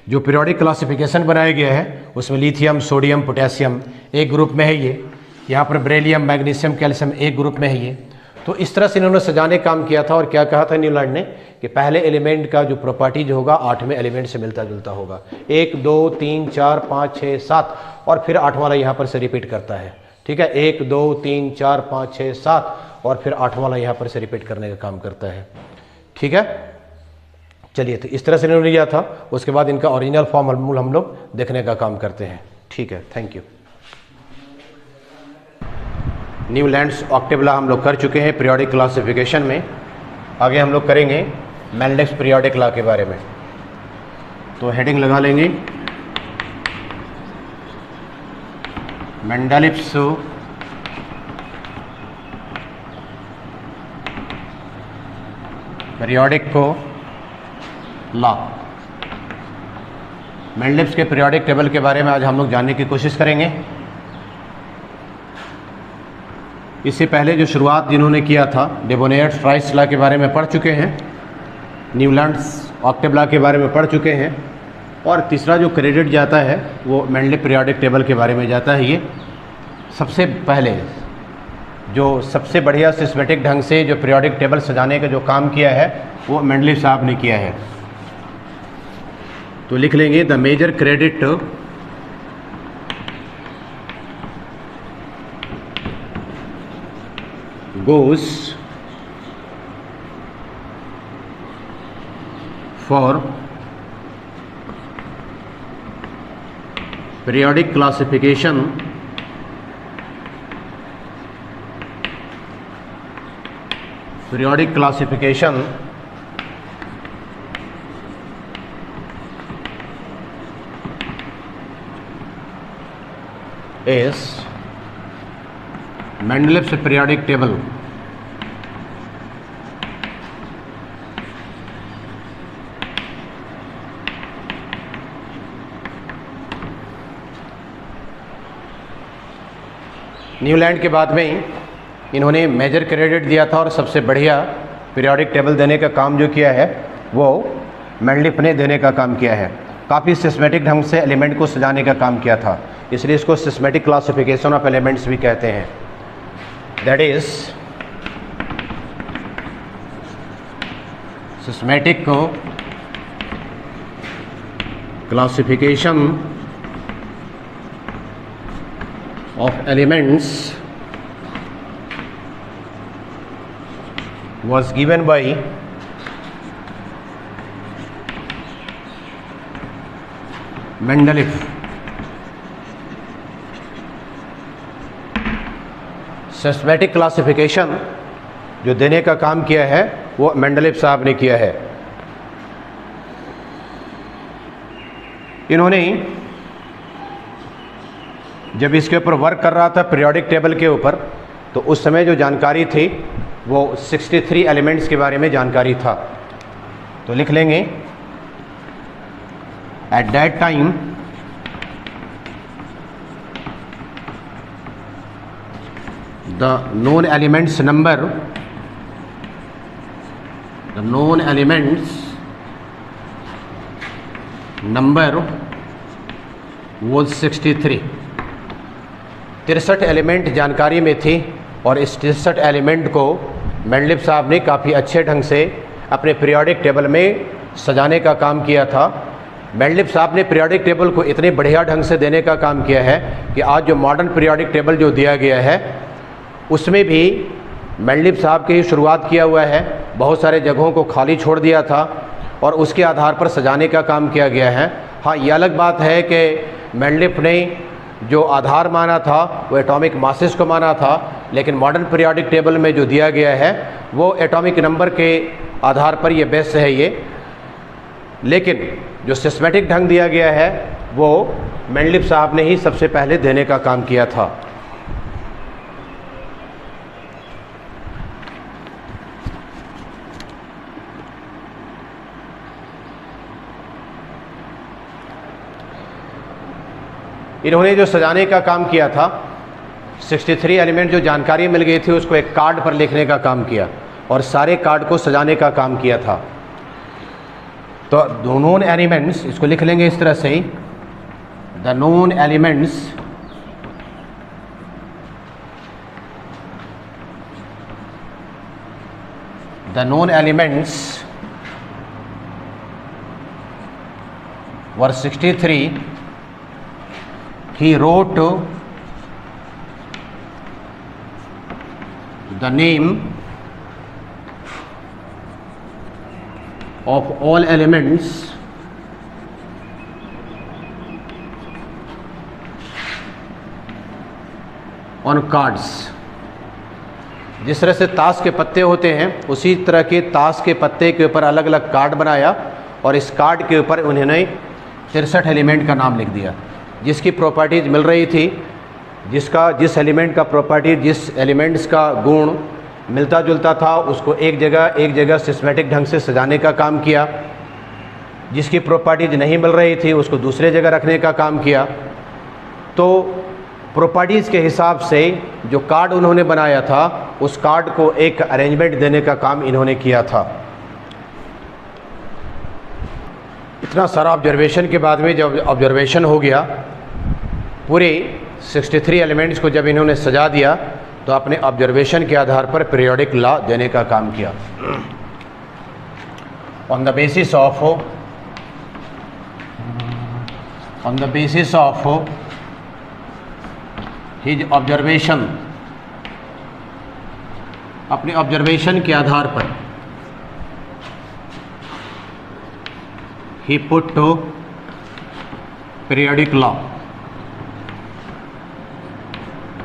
जो पीरियोडिक क्लासिफिकेशन बनाया गया है उसमें लिथियम, सोडियम, पोटेशियम एक ग्रुप में है, ये यहाँ पर बेरिलियम, मैग्नीशियम, कैल्शियम एक ग्रुप में है ये। तो इस तरह से इन्होंने सजाने काम किया था। और क्या कहा था न्यूलैंड ने कि पहले एलिमेंट का जो प्रॉपर्टीज होगा 8वें एलिमेंट से मिलता जुलता होगा, 1 2 3 4 5 6 7, और फिर 8वां वाला यहाँ पर से रिपीट करता है। ठीक है, 1 2 3 4 5 6 7, और फिर 8वां वाला यहाँ पर से रिपीट करने का काम करता है। ठीक है, चलिए, तो इस तरह से इन्होंने लिया था। उसके बाद इनका ओरिजिनल फॉर्मूला हम लोग देखने का काम करते हैं। ठीक है, थैंक यू। न्यूलैंड्स ऑक्टेवला हम लोग कर चुके हैं पीरियोडिक क्लासिफिकेशन में। आगे हम लोग करेंगे मेंडेलिव्स पीरियोडिक लॉ के बारे में। तो हेडिंग लगा लेंगे मेंडेलिव्स पीरियोडिक को लॉ। मेंडेलिव्स के पीरियोडिक टेबल के बारे में आज हम लोग जानने की कोशिश करेंगे। इससे पहले जो शुरुआत जिन्होंने किया था डेबोनेयर्स राइस लॉ के बारे में पढ़ चुके हैं, न्यूलैंड्स ऑक्टेव लॉ के बारे में पढ़ चुके हैं, और तीसरा जो क्रेडिट जाता है वो मेंडेलिव पीरियोडिक टेबल के बारे में जाता है। ये सबसे पहले जो सबसे बढ़िया सिस्टेमेटिक ढंग से जो पीरियोडिक टेबल सजाने का जो काम किया है वो मेंडेलिव साहब ने किया है। तो लिख लेंगे the major credit goes for periodic classification is Mendeleev's periodic table. Newland के बाद में इन्होंने मेजर क्रेडिट दिया था और सबसे बढ़िया पीरियोडिक टेबल देने का काम जो किया है वो मेंडलीफ ने देने का काम किया है। काफ़ी सिस्टेमेटिक ढंग से एलिमेंट को सजाने का काम किया था, इसलिए इसको सिस्टेमेटिक क्लासिफिकेशन ऑफ एलिमेंट्स भी कहते हैं। That is systematic classification of elements was given by Mendeleev। Systematic classification जो देने का काम किया है वो मेंडलीव साहब ने किया है। इन्होंने जब इसके ऊपर वर्क कर रहा था पीरियोडिक टेबल के ऊपर, तो उस समय जो जानकारी थी वो 63 एलिमेंट्स के बारे में जानकारी था। तो लिख लेंगे at that time the known elements number was 63। 63 element जानकारी में थी और इस 63 एलिमेंट को मेंडलीव साहब ने काफ़ी अच्छे ढंग से अपने पीरियोडिक टेबल में सजाने का काम किया था। मेंडलीव साहब ने पीरियोडिक टेबल को इतने बढ़िया ढंग से देने का काम किया है कि आज जो मॉडर्न पीरियोडिक टेबल जो दिया गया है उसमें भी मेंडलीव साहब की ही शुरुआत किया हुआ है। बहुत सारे जगहों को खाली छोड़ दिया था और उसके आधार पर सजाने का काम किया गया है। हाँ, ये अलग बात है कि मेंडलीव ने जो आधार माना था वो एटॉमिक मासेस को माना था, लेकिन मॉडर्न पीरियोडिक टेबल में जो दिया गया है वो एटॉमिक नंबर के आधार पर ये बेस है ये। लेकिन जो सिस्टेमेटिक ढंग दिया गया है वो मेंडलीव साहब ने ही सबसे पहले देने का काम किया था। इन्होंने जो सजाने का काम किया था 63 एलिमेंट जो जानकारी मिल गई थी उसको एक कार्ड पर लिखने का काम किया और सारे कार्ड को सजाने का काम किया था। तो द नोन एलिमेंट्स, इसको लिख लेंगे इस तरह से ही, the known elements were 63। He wrote the name of all elements on cards। जिस तरह से ताश के पत्ते होते हैं उसी तरह के ताश के पत्ते के ऊपर अलग अलग कार्ड बनाया और इस कार्ड के ऊपर उन्होंने 63 एलिमेंट का नाम लिख दिया, जिसकी प्रॉपर्टीज़ मिल रही थी, जिस एलिमेंट का प्रॉपर्टी, जिस एलिमेंट्स का गुण मिलता जुलता था उसको एक जगह सिस्टेमेटिक ढंग से सजाने का काम किया। जिसकी प्रॉपर्टीज़ नहीं मिल रही थी उसको दूसरे जगह रखने का काम किया। तो प्रॉपर्टीज़ के हिसाब से जो कार्ड उन्होंने बनाया था उस कार्ड को एक अरेंजमेंट देने का काम इन्होंने किया था। इतना सारा ऑब्जर्वेशन के बाद में जब ऑब्जर्वेशन हो गया, पूरे 63 एलिमेंट्स को जब इन्होंने सजा दिया तो अपने ऑब्जर्वेशन के आधार पर पीरियोडिक लॉ देने का काम किया। On the basis of his observation, अपने ऑब्जर्वेशन के आधार पर he put to periodic law,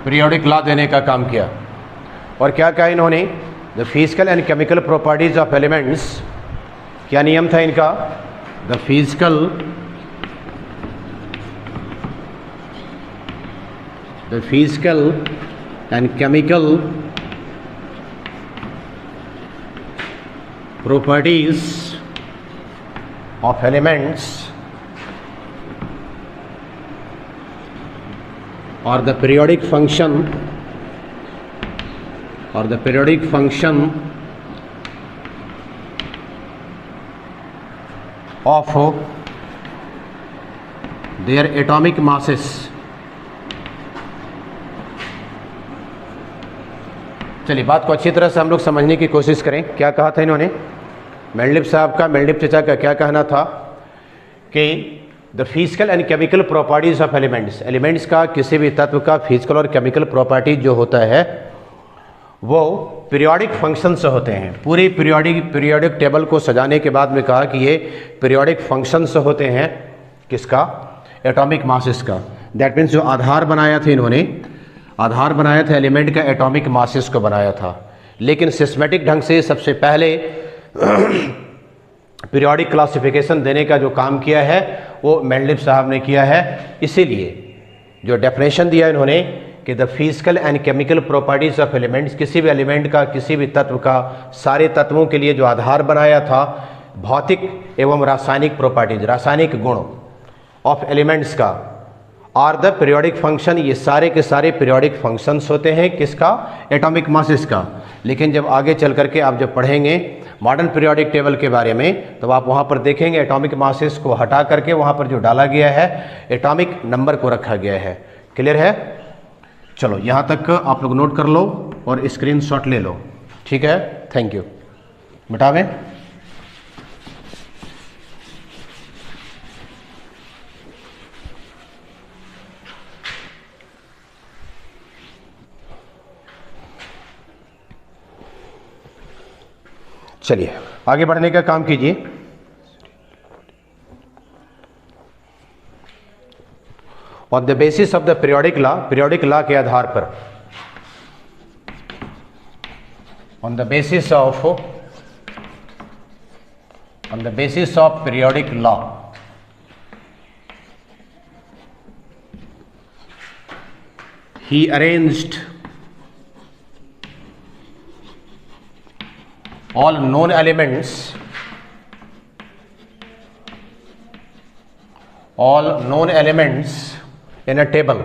periodic law देने का काम किया। और क्या कहा इन्होंने, the physical and chemical properties of elements, क्या नियम था इनका, the physical the physical and chemical properties of elements or the periodic function of their atomic masses. चलिए बात को अच्छी तरह से हम लोग समझने की कोशिश करें। क्या कहा था इन्होंने, मेंडलीव साहब का, मेंडलीव चचा का क्या कहना था कि the physical and chemical properties of elements, elements का किसी भी तत्व का फिजिकल और केमिकल प्रॉपर्टीज जो होता है वो पीरियोडिक फंक्शन से होते हैं। पूरी पीरियोडिक टेबल को सजाने के बाद में कहा कि ये पीरियोडिक फंक्शन से होते हैं, किसका, एटॉमिक मासेस का। दैट मीन्स जो आधार बनाया था इन्होंने, आधार बनाया था एलिमेंट का, एटॉमिक मासेस को बनाया था। लेकिन सिस्टेमेटिक ढंग से सबसे पहले पीरियोडिक क्लासिफिकेशन देने का जो काम किया है वो मेंडलीव साहब ने किया है। इसीलिए जो डेफिनेशन दिया इन्होंने कि the physical and chemical properties of elements, किसी भी एलिमेंट का, किसी भी तत्व का, सारे तत्वों के लिए जो आधार बनाया था भौतिक एवं रासायनिक प्रॉपर्टीज, रासायनिक गुण ऑफ एलिमेंट्स का, आर द पीरियोडिक फंक्शन, ये सारे के सारे पीरियोडिक फंक्शंस होते हैं, किसका, एटॉमिक मासेस का। लेकिन जब आगे चल करके आप जब पढ़ेंगे मॉडर्न पीरियोडिक टेबल के बारे में तो आप वहाँ पर देखेंगे एटॉमिक मासेस को हटा करके वहाँ पर जो डाला गया है एटॉमिक नंबर को रखा गया है। क्लियर है? चलो यहाँ तक आप लोग नोट कर लो और स्क्रीनशॉट ले लो, ठीक है? Thank you. मिटावें? चलिए आगे बढ़ने का काम कीजिए। On the basis of the periodic law, periodic law के आधार पर, on the basis of periodic law, he arranged all known elements in a table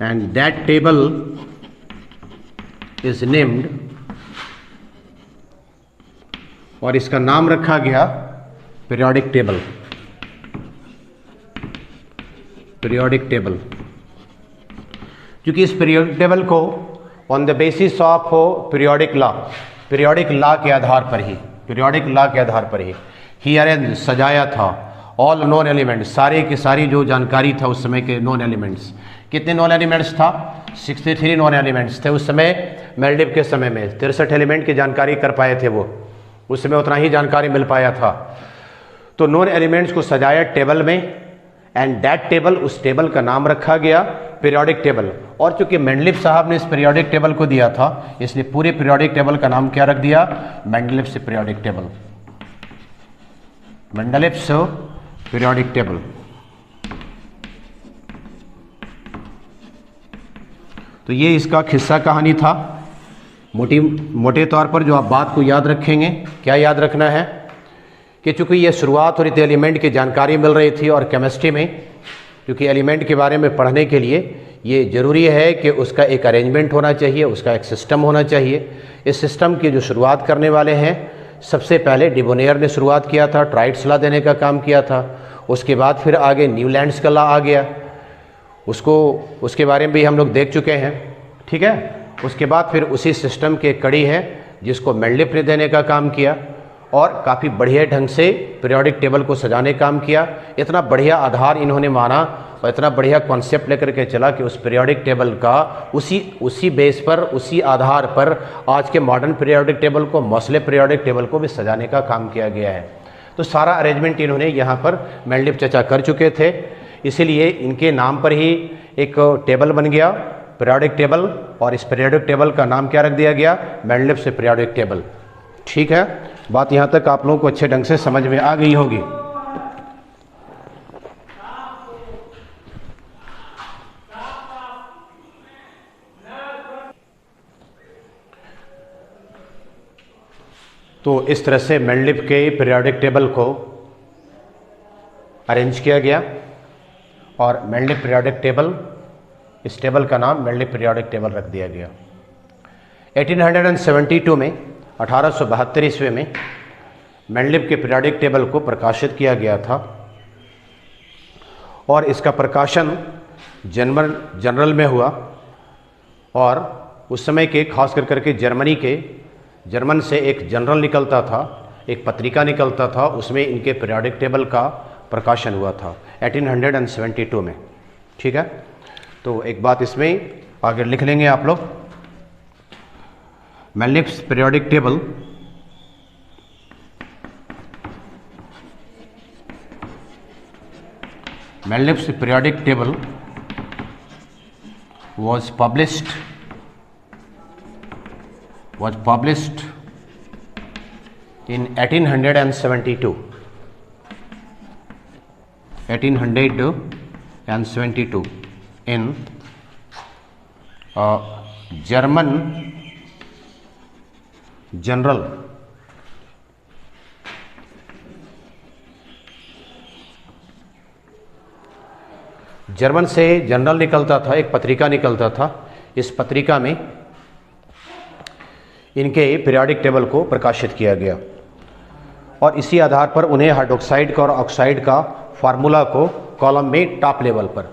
and that table is named, और इसका नाम रखा गया पीरियोडिक टेबल, पीरियोडिक टेबल। क्योंकि इस पीरियोडिक टेबल को on the basis of periodic law, periodic law के आधार पर ही, पीरियोडिक लॉ के आधार पर ही अरेंज, सजाया था, ऑल नॉन एलिमेंट्स, सारे की सारी जो जानकारी था उस समय के नॉन एलिमेंट्स। कितने नॉन एलिमेंट्स था? 63 नॉन एलिमेंट्स थे उस समय। मेंडलीव के समय में 63 एलिमेंट की जानकारी कर पाए थे वो, उस समय उतना ही जानकारी मिल पाया था। तो नॉन एलिमेंट्स को सजाया टेबल में, एंड दैट टेबल, उस टेबल का नाम रखा गया पीरियोडिक टेबल। और चूंकि मेंडलीव साहब ने इस पीरियोडिक टेबल को दिया था इसलिए पूरे पीरियोडिक टेबल का नाम क्या रख दिया? मेंडलीव से पीरियोडिक टेबल, मेंडलीव से पीरियोडिक टेबल। तो ये इसका किस्सा कहानी था। मोटे तौर पर जो आप बात को याद रखेंगे, क्या याद रखना है कि चूंकि ये शुरुआत हो रही थी, एलिमेंट की जानकारी मिल रही थी, और केमिस्ट्री में क्योंकि एलिमेंट के बारे में पढ़ने के लिए ये ज़रूरी है कि उसका एक अरेंजमेंट होना चाहिए, उसका एक सिस्टम होना चाहिए। इस सिस्टम की जो शुरुआत करने वाले हैं, सबसे पहले डिबोनेयर ने शुरुआत किया था, ट्राइड्स लॉ देने का काम किया था। उसके बाद फिर आगे न्यूलैंड्स का लॉ आ गया, उसके बारे में भी हम लोग देख चुके हैं, ठीक है। उसके बाद फिर उसी सिस्टम की एक कड़ी है जिसको मेंडलीव ने देने का काम किया, और काफ़ी बढ़िया ढंग से पीरियोडिक टेबल को सजाने काम किया। इतना बढ़िया आधार इन्होंने माना और इतना बढ़िया कॉन्सेप्ट लेकर के चला कि उस पीरियोडिक टेबल का उसी बेस पर, उसी आधार पर आज के मॉडर्न पीरियोडिक टेबल को, मौसले पीरियोडिक टेबल को भी सजाने का काम किया गया है। तो सारा अरेंजमेंट इन्होंने यहाँ पर मेंडलीव चर्चा कर चुके थे, इसीलिए इनके नाम पर ही एक टेबल बन गया, पीरियोडिक टेबल, और इस पीरियोडिक टेबल का नाम क्या रख दिया गया? मेंडलीव से पीरियोडिक टेबल, ठीक है, बात यहाँ तक आप लोगों को अच्छे ढंग से समझ में आ गई होगी। तो इस तरह से मेंडलिप के पीरियोडिक टेबल को अरेंज किया गया और मेंडलिप पीरियोडिक टेबल, इस टेबल का नाम मेंडलिप पीरियोडिक टेबल रख दिया गया। 1872 में 1872 ईस्वी में मेंडलिप के पीरियोडिक टेबल को प्रकाशित किया गया था और इसका प्रकाशन जनरल में हुआ और उस समय के खास करके जर्मन से एक जनरल निकलता था, एक पत्रिका निकलता था, उसमें इनके पीरियोडिक टेबल का प्रकाशन हुआ था 1872 में। ठीक है, तो एक बात इसमें आगे लिख लेंगे आप लोग, Mendeleev's periodic table was published in 1872 in German General German से जनरल निकलता था, एक पत्रिका निकलता था। इस पत्रिका में इनके पीरियोडिक टेबल को प्रकाशित किया गया और इसी आधार पर उन्हें हाइड्रोक्साइड का और ऑक्साइड का फार्मूला को कॉलम में टॉप लेवल पर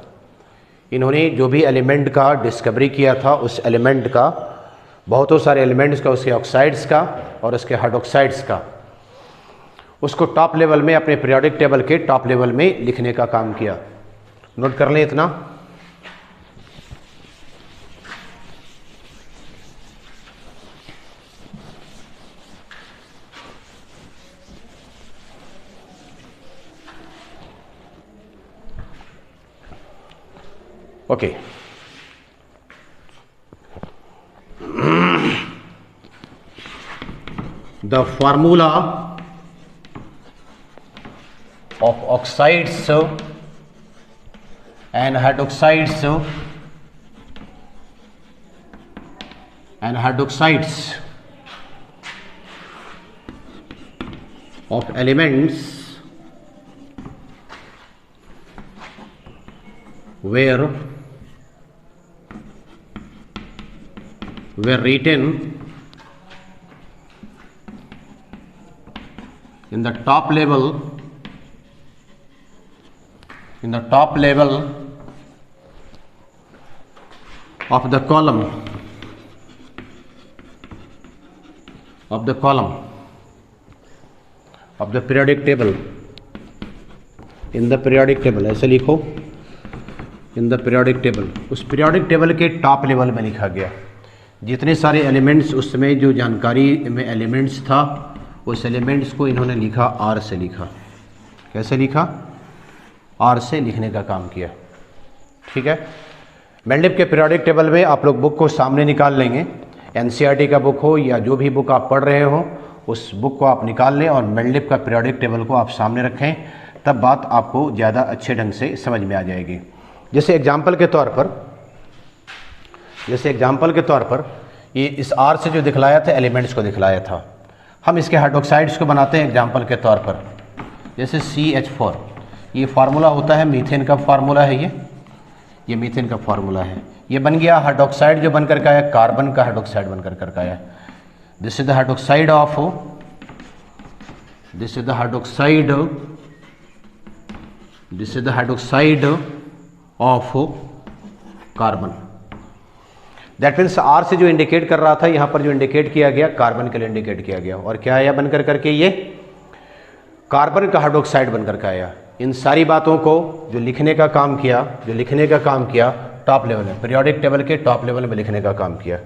इन्होंने जो भी एलिमेंट का डिस्कवरी किया था, उस एलिमेंट का, बहुतों सारे एलिमेंट्स का, उसके ऑक्साइड्स का और उसके हाइड्रोक्साइड्स का, उसको टॉप लेवल में, अपने पीरियोडिक टेबल के टॉप लेवल में लिखने का काम किया। नोट कर लें इतना। Okay, the formula of oxides and hydroxides of elements were written in the top level of the column of the periodic table, in the periodic table, ऐसे लिखो, in the periodic table, उस periodic table के top level में लिखा गया। जितने सारे elements, उसमें जो जानकारी में एलिमेंट्स था, उस एलिमेंट्स को इन्होंने लिखा, आर से लिखा। कैसे लिखा? आर से लिखने का काम किया। ठीक है, मेंडलिप के पीरियोडिक टेबल में आप लोग बुक को सामने निकाल लेंगे, एनसीईआरटी का बुक हो या जो भी बुक आप पढ़ रहे हो, उस बुक को आप निकाल लें और मेंडलिप का पीरियोडिक टेबल को आप सामने रखें, तब बात आपको ज़्यादा अच्छे ढंग से समझ में आ जाएगी। जैसे एग्जाम्पल के तौर पर ये इस आर से जो दिखलाया था, एलिमेंट्स को दिखलाया था, हम इसके हाइड्रोक्साइड्स को बनाते हैं एग्जाम्पल के तौर पर। जैसे CH4, ये फार्मूला होता है, मीथेन का फार्मूला है, ये मीथेन का फार्मूला है। ये बन गया हाइड्रोक्साइड, जो बनकर का आया कार्बन का हाइड्रोक्साइड बनकर का आया। This is the hydroxide of carbon. That means R से जो इंडिकेट कर रहा था, यहाँ पर जो इंडिकेट किया गया कार्बन के लिए इंडिकेट किया गया, और क्या आया बनकर करके? ये कार्बन का हाइड्रोक्साइड बनकर का आया। इन सारी बातों को जो लिखने का काम किया टॉप लेवल में, पीरियोडिक टेबल के टॉप लेवल में लिखने का काम किया।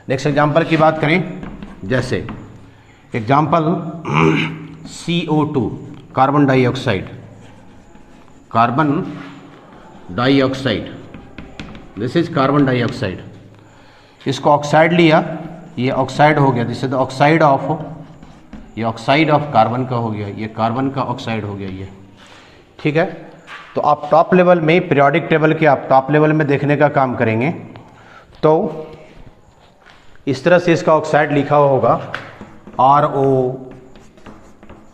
नेक्स्ट एग्जांपल की बात करें, जैसे example CO2, carbon dioxide, this is carbon dioxide. इसको ऑक्साइड लिया, ये ऑक्साइड हो गया, this is the oxide of ये ऑक्साइड ऑफ कार्बन का हो गया, ये कार्बन का ऑक्साइड हो गया ये, ठीक है। तो आप टॉप लेवल में पीरियोडिक टेबल के आप टॉप लेवल में देखने का काम करेंगे तो इस तरह से इसका ऑक्साइड लिखा हुआ होगा RO,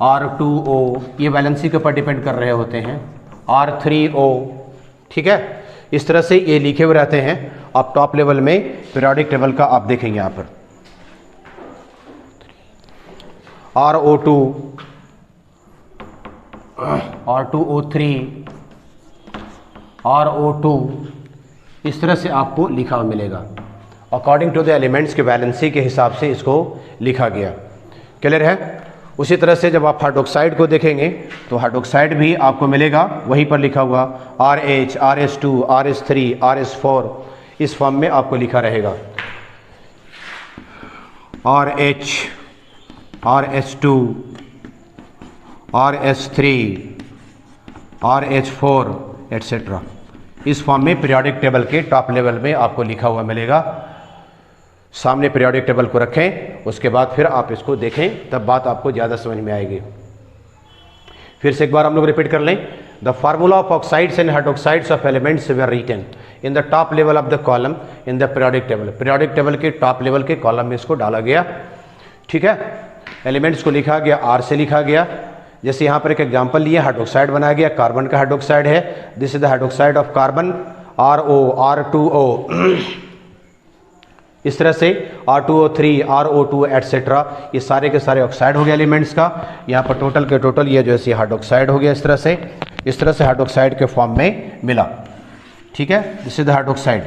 R2O, ये वैलेंसी के ऊपर डिपेंड कर रहे होते हैं, R3O, ठीक है। इस तरह से ये लिखे हुए रहते हैं। आप टॉप लेवल में पीरियोडिक टेबल का आप देखेंगे यहाँ पर RO2, R2O3, RO2, इस तरह से आपको लिखा हुआ मिलेगा। अकॉर्डिंग टू द एलिमेंट्स के वैलेंसी के हिसाब से इसको लिखा गया। क्लियर है? उसी तरह से जब आप हाइड्रोक्साइड को देखेंगे तो हाइड्रोक्साइड भी आपको मिलेगा वहीं पर लिखा हुआ RH, RS2, RS3, RS4, इस फॉर्म में आपको लिखा रहेगा। RH, RS2, RS3, RH4 etcetera, इस फॉर्म में पीरियोडिक टेबल के टॉप लेवल में आपको लिखा हुआ मिलेगा। सामने पीरियोडिक टेबल को रखें, उसके बाद फिर आप इसको देखें, तब बात आपको ज़्यादा समझ में आएगी। फिर से एक बार हम लोग रिपीट कर लें। The formula of oxides and hydroxides of elements were written in the top level of the column in the periodic table. Periodic table के टॉप लेवल के कॉलम में इसको डाला गया, ठीक है। एलिमेंट्स को लिखा गया, R से लिखा गया। जैसे यहाँ पर एक एग्जाम्पल लिए, हाइड्रोक्साइड बनाया गया, कार्बन का हाइड्रोक्साइड है, this is the hydroxide of carbon, RO, R2O, इस तरह से R2O3, RO2 एट्सेट्रा, ये सारे के सारे ऑक्साइड हो गए एलिमेंट्स का। यहाँ पर टोटल के टोटल ये जो है हाइड्रोक्साइड हो गया। इस तरह से हाइड्रोक्साइड के फॉर्म में मिला, ठीक है। दिस इज द हाइड्रोक्साइड,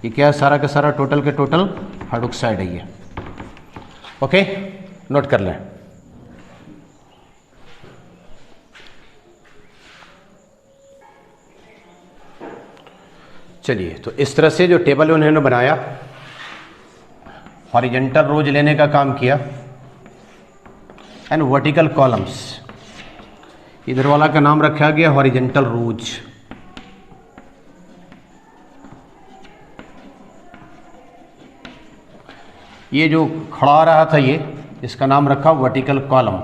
ये क्या है, सारा का सारा टोटल के टोटल हाइड्रोक्साइड है ये। ओके, नोट कर लें। चलिए, तो इस तरह से जो टेबल उन्होंने बनाया, हॉरिजेंटल रोज लेने का काम किया एंड वर्टिकल कॉलम्स, इधर वाला का नाम रखा गया हॉरिजेंटल रोज। ये जो खड़ा आ रहा था ये, इसका नाम रखा वर्टिकल कॉलम।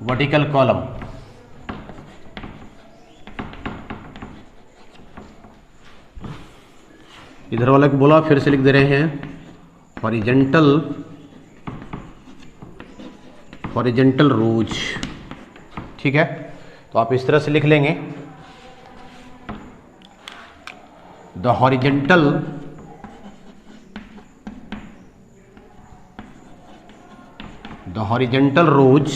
वर्टिकल कॉलम, इधर वाला को बोला, फिर से लिख दे रहे हैं हॉरिजेंटल रोज, ठीक है। तो आप इस तरह से लिख लेंगे, the horizontal rows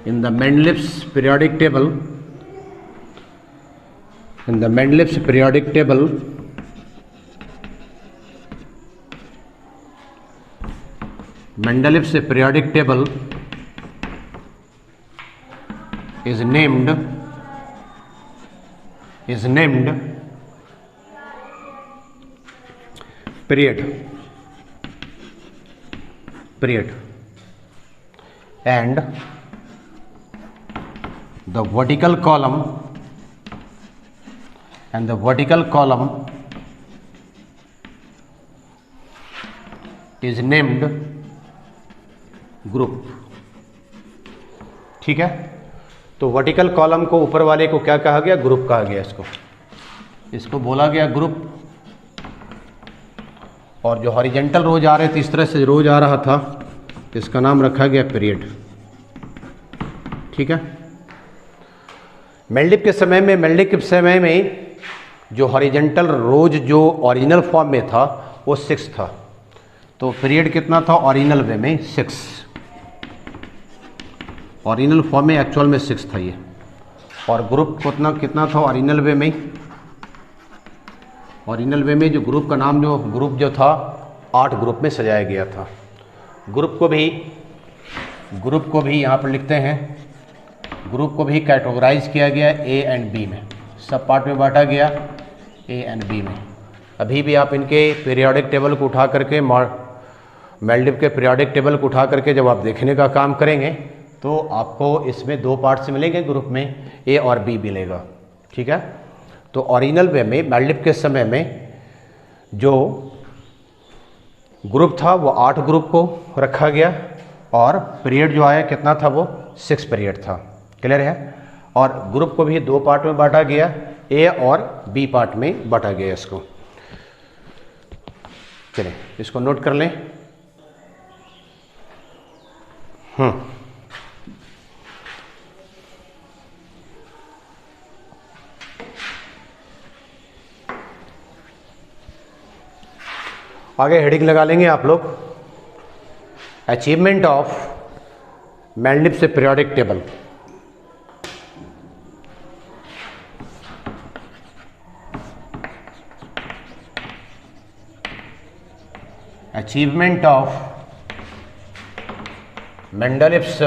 in the Mendeleev's periodic table, Mendeleev's periodic table is named period, and the vertical column is named group, ठीक है। तो वर्टिकल कॉलम को ऊपर वाले को क्या कहा गया, ग्रुप कहा गया। इसको बोला गया ग्रुप। और जो हॉरिजेंटल रोज आ रहे थे, इस तरह से रोज आ रहा था, इसका नाम रखा गया पीरियड, ठीक है। मेंडेलीव के समय में जो हॉरिजेंटल रोज जो ओरिजिनल फॉर्म में था वो 6 था। तो पीरियड कितना था ओरिजिनल वे में, 6। ओरिजिनल फॉर्म में एक्चुअल में 6 था ये। और ग्रुप कितना था ओरिजिनल वे में? ओरिजिनल वे में जो ग्रुप का नाम जो था 8 ग्रुप में सजाया गया था। ग्रुप को भी यहाँ पर लिखते हैं, ग्रुप को भी कैटेगराइज किया गया A एंड B में, सब पार्ट में बांटा गया A एंड B में। अभी भी आप इनके पीरियोडिक टेबल को उठा करके, मेंडेलीव के पीरियोडिक टेबल को उठा करके जब आप देखने का काम करेंगे तो आपको इसमें 2 पार्ट्स मिलेंगे, ग्रुप में A और B मिलेगा, ठीक है। तो ओरिजिनल वे में मेंडलीफ के समय में जो ग्रुप था वो 8 ग्रुप को रखा गया और पीरियड जो आया कितना था, वो 6 पीरियड था। क्लियर है? और ग्रुप को भी 2 पार्ट में बांटा गया, ए और बी पार्ट में बांटा गया इसको। चलिए इसको नोट कर लें। आगे हेडिंग लगा लेंगे आप लोग, अचीवमेंट ऑफ मेंडलीफ से पीरियोडिक टेबल। अचीवमेंट ऑफ मेंडलीफ्स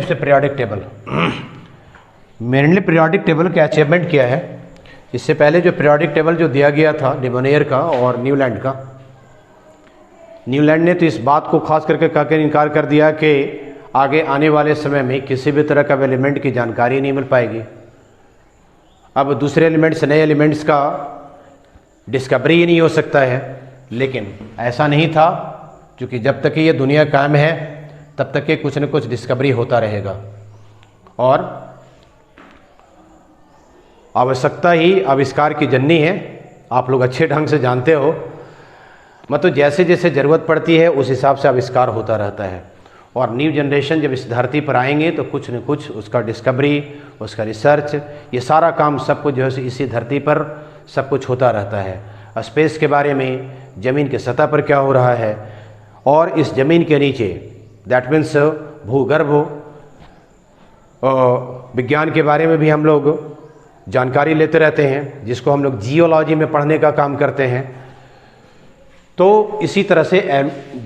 से periodic table. Mendeleev periodic table के अचीवमेंट किया है। इससे पहले जो पीरियोडिक टेबल जो दिया गया था डिमोनियर का और न्यूलैंड का, न्यूलैंड ने तो इस बात को खास करके कहकर इनकार कर दिया कि आगे आने वाले समय में किसी भी तरह का एलिमेंट की जानकारी नहीं मिल पाएगी। अब दूसरे एलिमेंट्स, नए एलिमेंट्स का डिस्कवरी ही नहीं हो सकता है। लेकिन ऐसा नहीं था, क्योंकि जब तक ये दुनिया कायम है तब तक ये कुछ न कुछ डिस्कवरी होता रहेगा और आवश्यकता ही आविष्कार की जननी है। आप लोग अच्छे ढंग से जानते हो, मतलब जैसे जैसे ज़रूरत पड़ती है उस हिसाब से आविष्कार होता रहता है। और न्यू जनरेशन जब इस धरती पर आएंगे तो कुछ न कुछ उसका डिस्कवरी, उसका रिसर्च, ये सारा काम सब कुछ जो है इसी धरती पर सब कुछ होता रहता है। स्पेस के बारे में, ज़मीन के सतह पर क्या हो रहा है और इस ज़मीन के नीचे, दैट मीन्स भूगर्भ विज्ञान के बारे में भी हम लोग जानकारी लेते रहते हैं, जिसको हम लोग जियोलॉजी में पढ़ने का काम करते हैं। तो इसी तरह से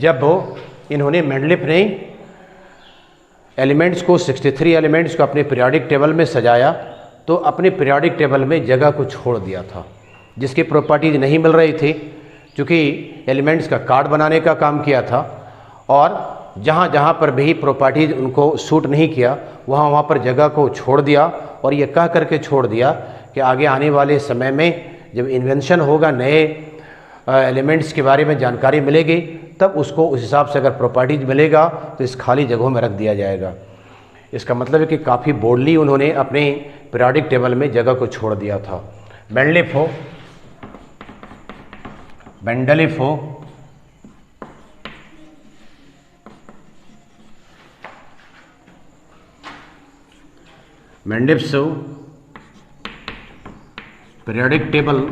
जब इन्होंने मेंडलीफ ने एलिमेंट्स को 63 एलिमेंट्स को अपने पीरियोडिक टेबल में सजाया, तो अपने पीरियोडिक टेबल में जगह को छोड़ दिया था जिसकी प्रॉपर्टीज नहीं मिल रही थी, क्योंकि एलिमेंट्स का कार्ड बनाने का काम किया था और जहाँ जहाँ पर भी प्रॉपर्टीज उनको सूट नहीं किया वहाँ पर जगह को छोड़ दिया। और ये कह करके छोड़ दिया कि आगे आने वाले समय में जब इन्वेंशन होगा, नए एलिमेंट्स के बारे में जानकारी मिलेगी, तब उसको उस हिसाब से अगर प्रॉपर्टीज मिलेगा तो इस खाली जगहों में रख दिया जाएगा। इसका मतलब है कि काफ़ी बोल्डली उन्होंने अपने पीरियोडिक टेबल में जगह को छोड़ दिया था। मेंडलीफ हो Mendeleev periodic table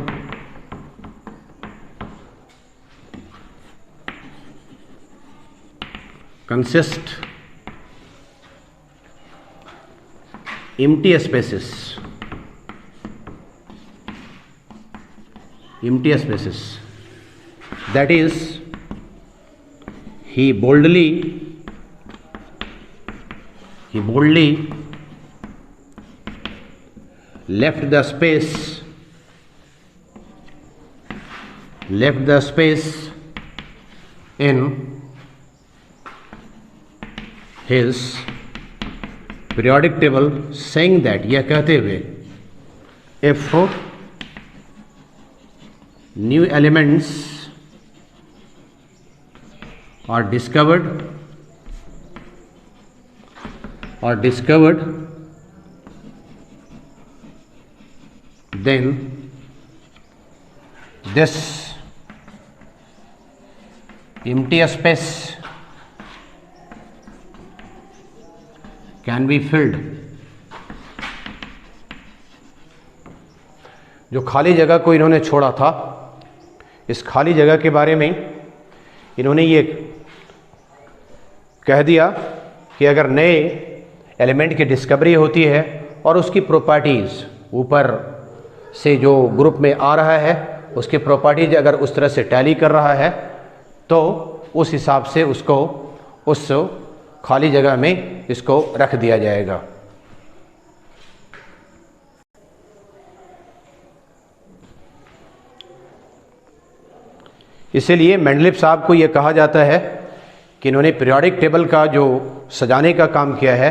consist empty spaces, that is he boldly left the space in his periodic table, saying that, यह कहते हुए, if new elements are discovered then this empty space can be filled। जो खाली जगह को इन्होंने छोड़ा था, इस खाली जगह के बारे में इन्होंने ये कह दिया कि अगर नए एलिमेंट की डिस्कवरी होती है और उसकी प्रॉपर्टीज़ ऊपर से जो ग्रुप में आ रहा है उसकी प्रॉपर्टीज अगर उस तरह से टैली कर रहा है तो उस हिसाब से उसको उस खाली जगह में इसको रख दिया जाएगा। इसीलिए मेंडलीफ साहब को यह कहा जाता है कि इन्होंने पीरियोडिक टेबल का जो सजाने का काम किया है,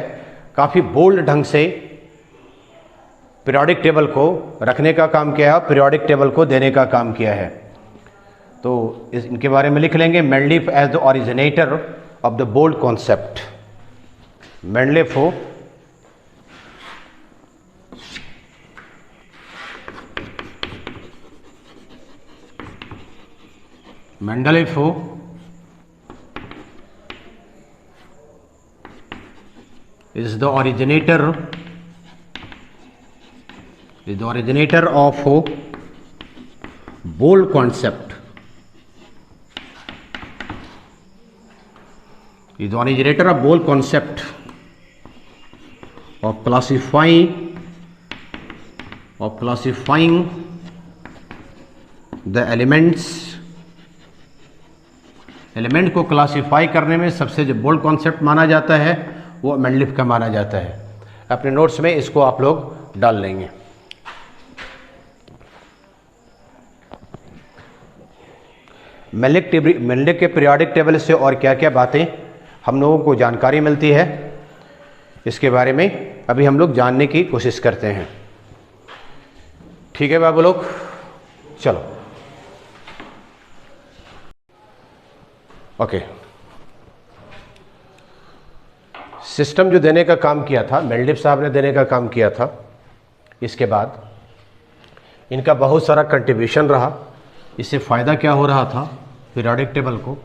काफ़ी बोल्ड ढंग से पीरियोडिक टेबल को रखने का काम किया है, पीरियोडिक टेबल को देने का काम किया है। तो इनके बारे में लिख लेंगे, Mendeleev as the originator of the bold concept. Mendeleev who is the originator of bold concept, is the originator of bold concept of classifying the element को क्लासीफाई करने में सबसे जो बोल्ड कॉन्सेप्ट माना जाता है वो मेंडलीफ का माना जाता है। अपने नोट्स में इसको आप लोग डाल लेंगे। मेंडलीफ के पीरियोडिक टेबल से और क्या क्या बातें हम लोगों को जानकारी मिलती है, इसके बारे में अभी हम लोग जानने की कोशिश करते हैं। ठीक है बाबू लोग, चलो ओके। सिस्टम जो देने का काम किया था, मेंडलीफ साहब ने देने का काम किया था, इसके बाद इनका बहुत सारा कंट्रीब्यूशन रहा। इससे फ़ायदा क्या हो रहा था पीरियोडिक टेबल को?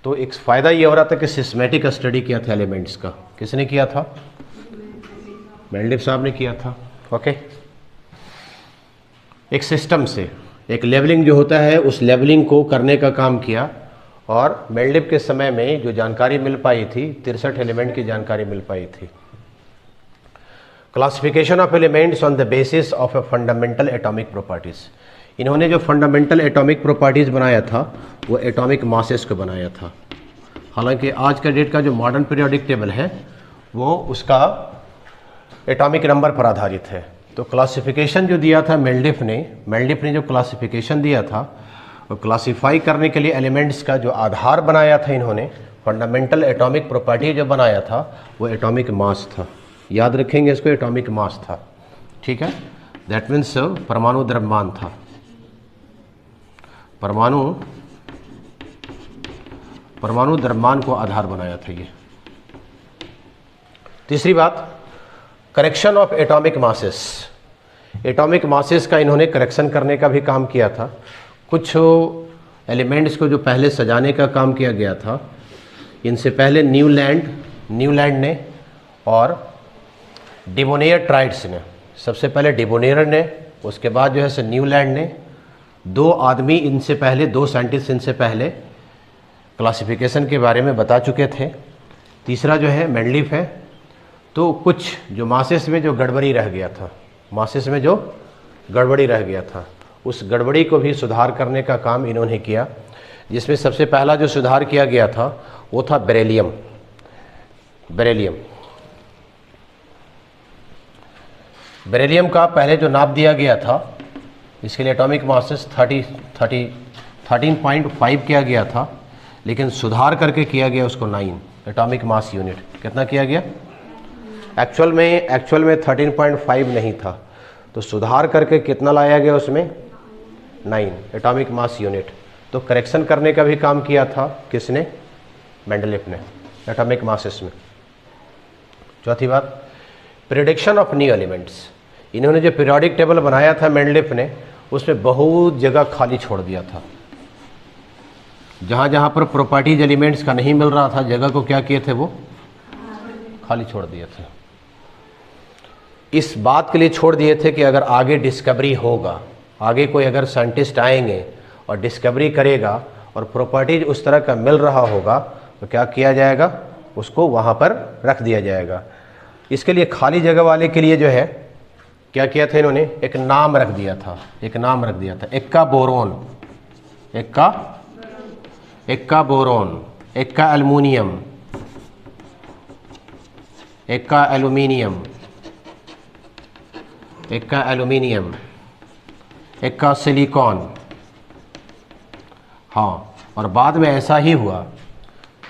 तो एक फ़ायदा ये हो रहा था कि सिस्टमैटिक स्टडी किया था एलिमेंट्स का। किसने किया था? मेंडलीफ साहब ने किया था। ओके, एक सिस्टम से एक लेवलिंग जो होता है उस लेवलिंग को करने का काम किया। और मेंडलीफ के समय में जो जानकारी मिल पाई थी, 63 एलिमेंट की जानकारी मिल पाई थी। Classification of elements on the basis of a fundamental atomic properties. इन्होंने जो फंडामेंटल एटॉमिक प्रॉपर्टीज़ बनाया था वो एटॉमिक मासेस को बनाया था। हालांकि आज का डेट का जो मॉडर्न पीरियोडिक टेबल है वो उसका एटॉमिक नंबर पर आधारित है। तो क्लासिफिकेशन जो दिया था मेंडलीफ ने जो क्लासिफिकेशन दिया था और क्लासिफाई करने के लिए एलिमेंट्स का जो आधार बनाया था इन्होंने, फंडामेंटल एटॉमिक प्रॉपर्टी जो बनाया था वो एटॉमिक मास था। याद रखेंगे इसको, एटॉमिक मास था। ठीक है, दैट मीन्स परमाणु द्रव्यमान था। परमाणु द्रव्यमान को आधार बनाया था ये। तीसरी बात, correction of atomic masses. Atomic masses का इन्होंने करेक्शन करने का भी काम किया था। कुछ एलिमेंट्स को जो पहले सजाने का काम किया गया था, इनसे पहले न्यूलैंड ने और डिबोनेयर ट्राइड्स ने, सबसे पहले डिबोनेयर ने, उसके बाद जो है सो न्यूलैंड ने। दो आदमी इनसे पहले, दो साइंटिस्ट इनसे पहले क्लासिफिकेशन के बारे में बता चुके थे। तीसरा जो है मेंडलीफ है। तो कुछ जो मासेस में जो गड़बड़ी रह गया था, उस गड़बड़ी को भी सुधार करने का काम इन्होंने किया। जिसमें सबसे पहला जो सुधार किया गया था वो था बेरिलियम। बेरिलियम का पहले जो नाप दिया गया था, इसके लिए एटॉमिक मासेस 13.5 किया गया था, लेकिन सुधार करके किया गया उसको 9 एटॉमिक मास यूनिट। कितना किया गया? एक्चुअल में 13.5 नहीं था, तो सुधार करके कितना लाया गया उसमें? 9 एटॉमिक मास यूनिट। तो करेक्शन करने का भी काम किया था किसने? मेंडलीफ ने, एटॉमिक मासेस में। चौथी बात, प्रेडिक्शन ऑफ न्यू एलिमेंट्स। इन्होंने जो पीरियोडिक टेबल बनाया था मेंडलीफ ने, उसमें बहुत जगह खाली छोड़ दिया था। जहाँ जहाँ पर प्रॉपर्टीज एलिमेंट्स का नहीं मिल रहा था, जगह को क्या किए थे? वो खाली छोड़ दिए थे। इस बात के लिए छोड़ दिए थे कि अगर आगे डिस्कवरी होगा, आगे कोई अगर साइंटिस्ट आएंगे और डिस्कवरी करेगा और प्रॉपर्टीज उस तरह का मिल रहा होगा, तो क्या किया जाएगा? उसको वहाँ पर रख दिया जाएगा। इसके लिए खाली जगह वाले के लिए जो है क्या किया था इन्होंने? एक नाम रख दिया था। Ekka boron, Ekka aluminium, Ekka silicon. हाँ, और बाद में ऐसा ही हुआ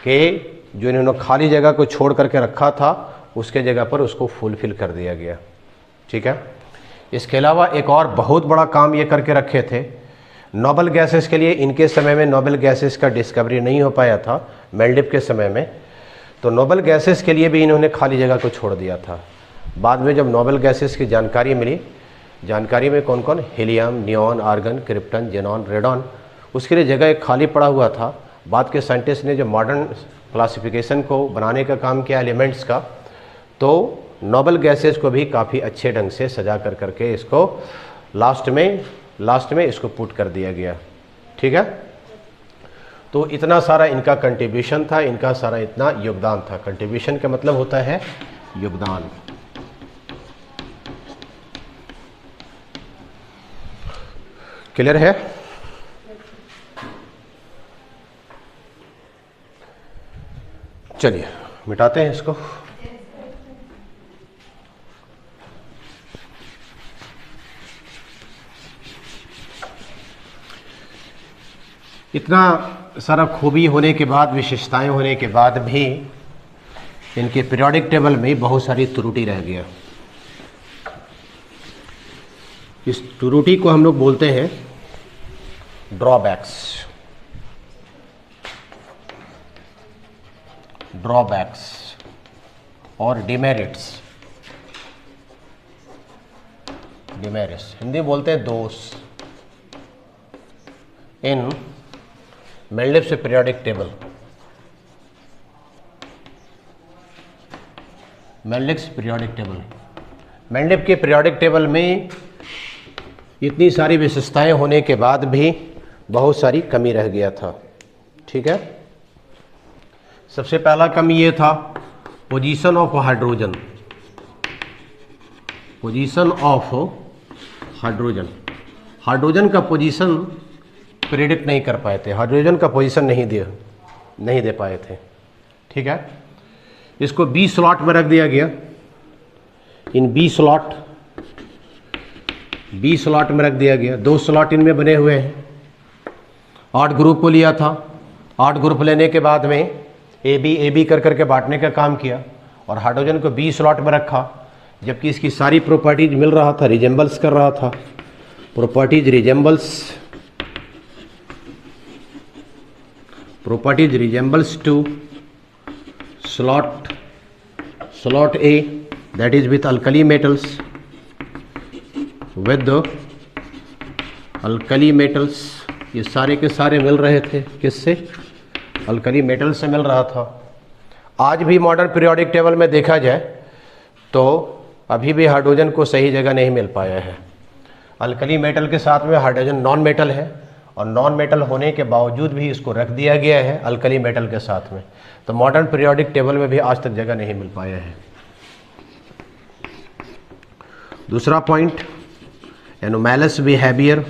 कि जो इन्होंने खाली जगह को छोड़ करके रखा था उसके जगह पर उसको फुलफिल कर दिया गया। ठीक है, इसके अलावा एक और बहुत बड़ा काम ये करके रखे थे नोबल गैसेस के लिए। इनके समय में नोबल गैसेस का डिस्कवरी नहीं हो पाया था मेंडेलिव के समय में, तो नोबल गैसेस के लिए भी इन्होंने खाली जगह को छोड़ दिया था। बाद में जब नोबल गैसेस की जानकारी मिली, जानकारी में कौन कौन, helium, neon, argon, krypton, xenon, radon, उसके लिए जगह एक खाली पड़ा हुआ था। बाद के साइंटिस्ट ने जो मॉडर्न क्लासिफिकेशन को बनाने का काम किया एलिमेंट्स का, तो नोबल गैसेस को भी काफ़ी अच्छे ढंग से सजा कर करके इसको लास्ट में इसको पुट कर दिया गया। ठीक है, तो इतना सारा इनका कंट्रीब्यूशन था, इनका सारा इतना योगदान था। कंट्रीब्यूशन का मतलब होता है योगदान। क्लियर है? चलिए मिटाते हैं इसको। इतना सारा खूबी होने के बाद, विशेषताएं होने के बाद भी इनके पीरियोडिक टेबल में बहुत सारी त्रुटि रह गया। इस त्रुटि को हम लोग बोलते हैं ड्रॉबैक्स और डिमेरिट्स। हिंदी बोलते हैं दोष इन मेंडेलिव से पीरियोडिक टेबल। मेंडेलिव के पीरियोडिक टेबल में इतनी सारी विशेषताएं होने के बाद भी बहुत सारी कमी रह गया था। ठीक है, सबसे पहला कमी ये था पोजीशन ऑफ हाइड्रोजन। हाइड्रोजन का पोजीशन प्रेडिक्ट नहीं कर पाए थे, हाइड्रोजन का पोजीशन नहीं दे पाए थे। ठीक है, इसको 20 स्लॉट में रख दिया गया। इन 20 स्लॉट में रख दिया गया। 2 स्लॉट इनमें बने हुए हैं। 8 ग्रुप को लिया था। 8 ग्रुप लेने के बाद में ए बी कर करके बांटने का काम किया और हाइड्रोजन को 20 स्लॉट में रखा, जबकि इसकी सारी प्रॉपर्टीज मिल रहा था, रिजेंबल्स कर रहा था। Properties resembles to slot A, that is with alkali metals, ये सारे के सारे मिल रहे थे किससे? अल्कली मेटल से मिल रहा था। आज भी मॉडर्न पीरियोडिक टेबल में देखा जाए तो अभी भी हाइड्रोजन को सही जगह नहीं मिल पाया है। अल्कली मेटल के साथ में हाइड्रोजन नॉन मेटल है और नॉन मेटल होने के बावजूद भी इसको रख दिया गया है अल्कली मेटल के साथ में, तो मॉडर्न पीरियोडिक टेबल में भी आज तक जगह नहीं मिल पाया है। दूसरा पॉइंट, एनोमैलस बिहेवियर।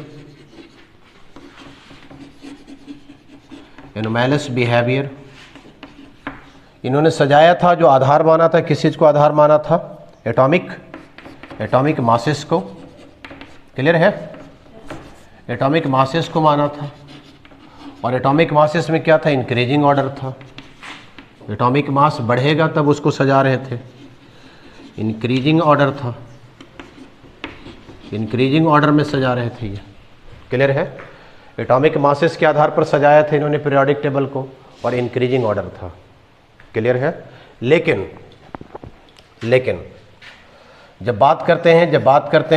इन्होंने सजाया था, जो आधार माना था, किस चीज़ को आधार माना था? एटॉमिक मासेस को। क्लियर है? एटॉमिक मासेस को माना था और एटॉमिक मासेस में क्या था? इंक्रीजिंग ऑर्डर था। एटॉमिक मास बढ़ेगा तब उसको सजा रहे थे, इंक्रीजिंग ऑर्डर था, इंक्रीजिंग ऑर्डर में सजा रहे थे ये। क्लियर है? एटॉमिक मासेस के आधार पर सजाया था इन्होंने पीरियोडिक टेबल को और इंक्रीजिंग ऑर्डर था। क्लियर है? लेकिन जब बात करते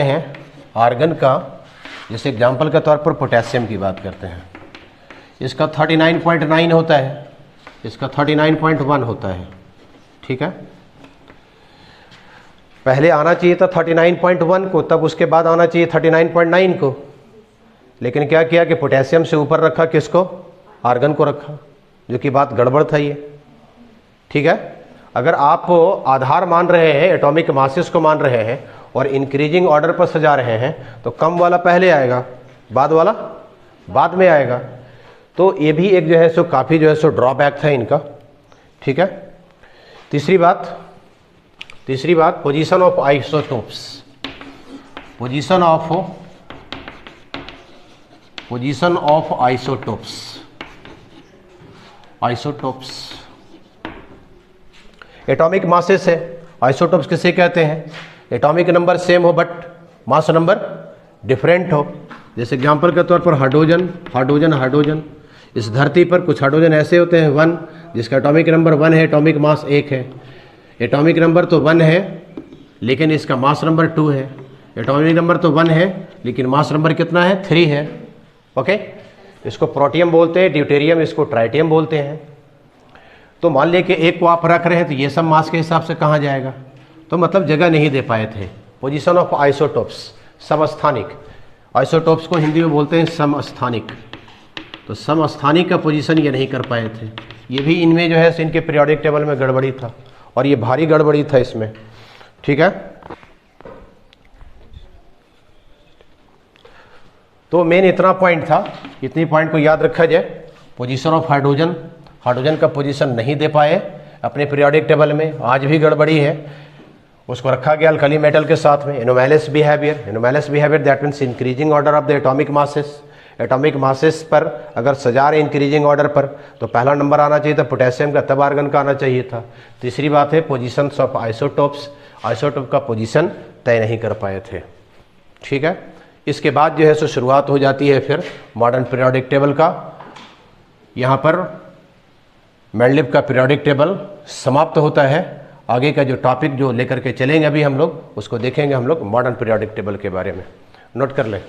हैं आर्गन का, जैसे एग्जाम्पल के तौर पर पोटेशियम की बात करते हैं, इसका 39.9 होता है, इसका 39.1 होता है। ठीक है, पहले आना चाहिए था 39.1 को, तब उसके बाद आना चाहिए 39.9 को, लेकिन क्या किया कि पोटेशियम से ऊपर रखा, किसको? आर्गन को रखा, जो कि बात गड़बड़ था ये। ठीक है, अगर आप आधार मान रहे हैं, एटॉमिक मासेस को मान रहे हैं और इंक्रीजिंग ऑर्डर पर सजा रहे हैं, तो कम वाला पहले आएगा, बाद वाला बाद में आएगा। तो ये भी एक जो है सो काफ़ी जो है सो ड्रॉबैक था इनका। ठीक है, तीसरी बात position of isotopes. Position of isotopes. Atomic masses है आइसोटोप्स किसे कहते हैं? एटॉमिक नंबर सेम हो बट मास नंबर डिफरेंट हो। जैसे एग्जाम्पल के तौर पर हाइड्रोजन हाइड्रोजन हाइड्रोजन, इस धरती पर कुछ हाइड्रोजन ऐसे होते हैं 1 जिसका एटॉमिक नंबर 1 है, एटॉमिक मास 1 है। एटॉमिक नंबर तो 1 है लेकिन इसका मास नंबर 2 है। एटॉमिक नंबर तो 1 है लेकिन मास नंबर कितना है? 3 है। ओके, इसको प्रोटियम बोलते हैं, ड्यूटेरियम इसको ट्राइटियम बोलते हैं। तो मान लिया कि एक को आप रख रहे हैं तो ये सब मास के हिसाब से कहाँ जाएगा? तो मतलब जगह नहीं दे पाए थे। पोजीशन ऑफ आइसोटोप्स, समस्थानिक। आइसोटोप्स को हिंदी में बोलते हैं समस्थानिक। तो समस्थानिक का पोजीशन ये नहीं कर पाए थे। ये भी इनमें जो है इनके पीरियोडिक टेबल में गड़बड़ी था और ये भारी गड़बड़ी था इसमें। ठीक है, तो मेन इतना पॉइंट था, इतनी पॉइंट को याद रखा जाए। पोजीशन ऑफ हाइड्रोजन, हाइड्रोजन का पोजीशन नहीं दे पाए अपने पीरियोडिक टेबल में, आज भी गड़बड़ी है। उसको रखा गया अल्कली मेटल के साथ में। Anomalous behaviour, anomalous behaviour that means increasing order of the atomic masses. Atomic masses पर अगर सजा रहे इंक्रीजिंग ऑर्डर पर तो पहला नंबर आना चाहिए था पोटेशियम का, तब आर्गन का आना चाहिए था। तीसरी बात है पोजीशन ऑफ आइसोटोप्स, आइसोटोप का पोजीशन तय नहीं कर पाए थे। ठीक है, इसके बाद जो है सो शुरुआत हो जाती है फिर मॉडर्न पीरियोडिक टेबल का। यहाँ पर मेंडलीव का पीरियोडिक टेबल समाप्त होता है। आगे का जो टॉपिक जो लेकर के चलेंगे अभी हम लोग उसको देखेंगे हम लोग मॉडर्न पीरियोडिक टेबल के बारे में। नोट कर लें।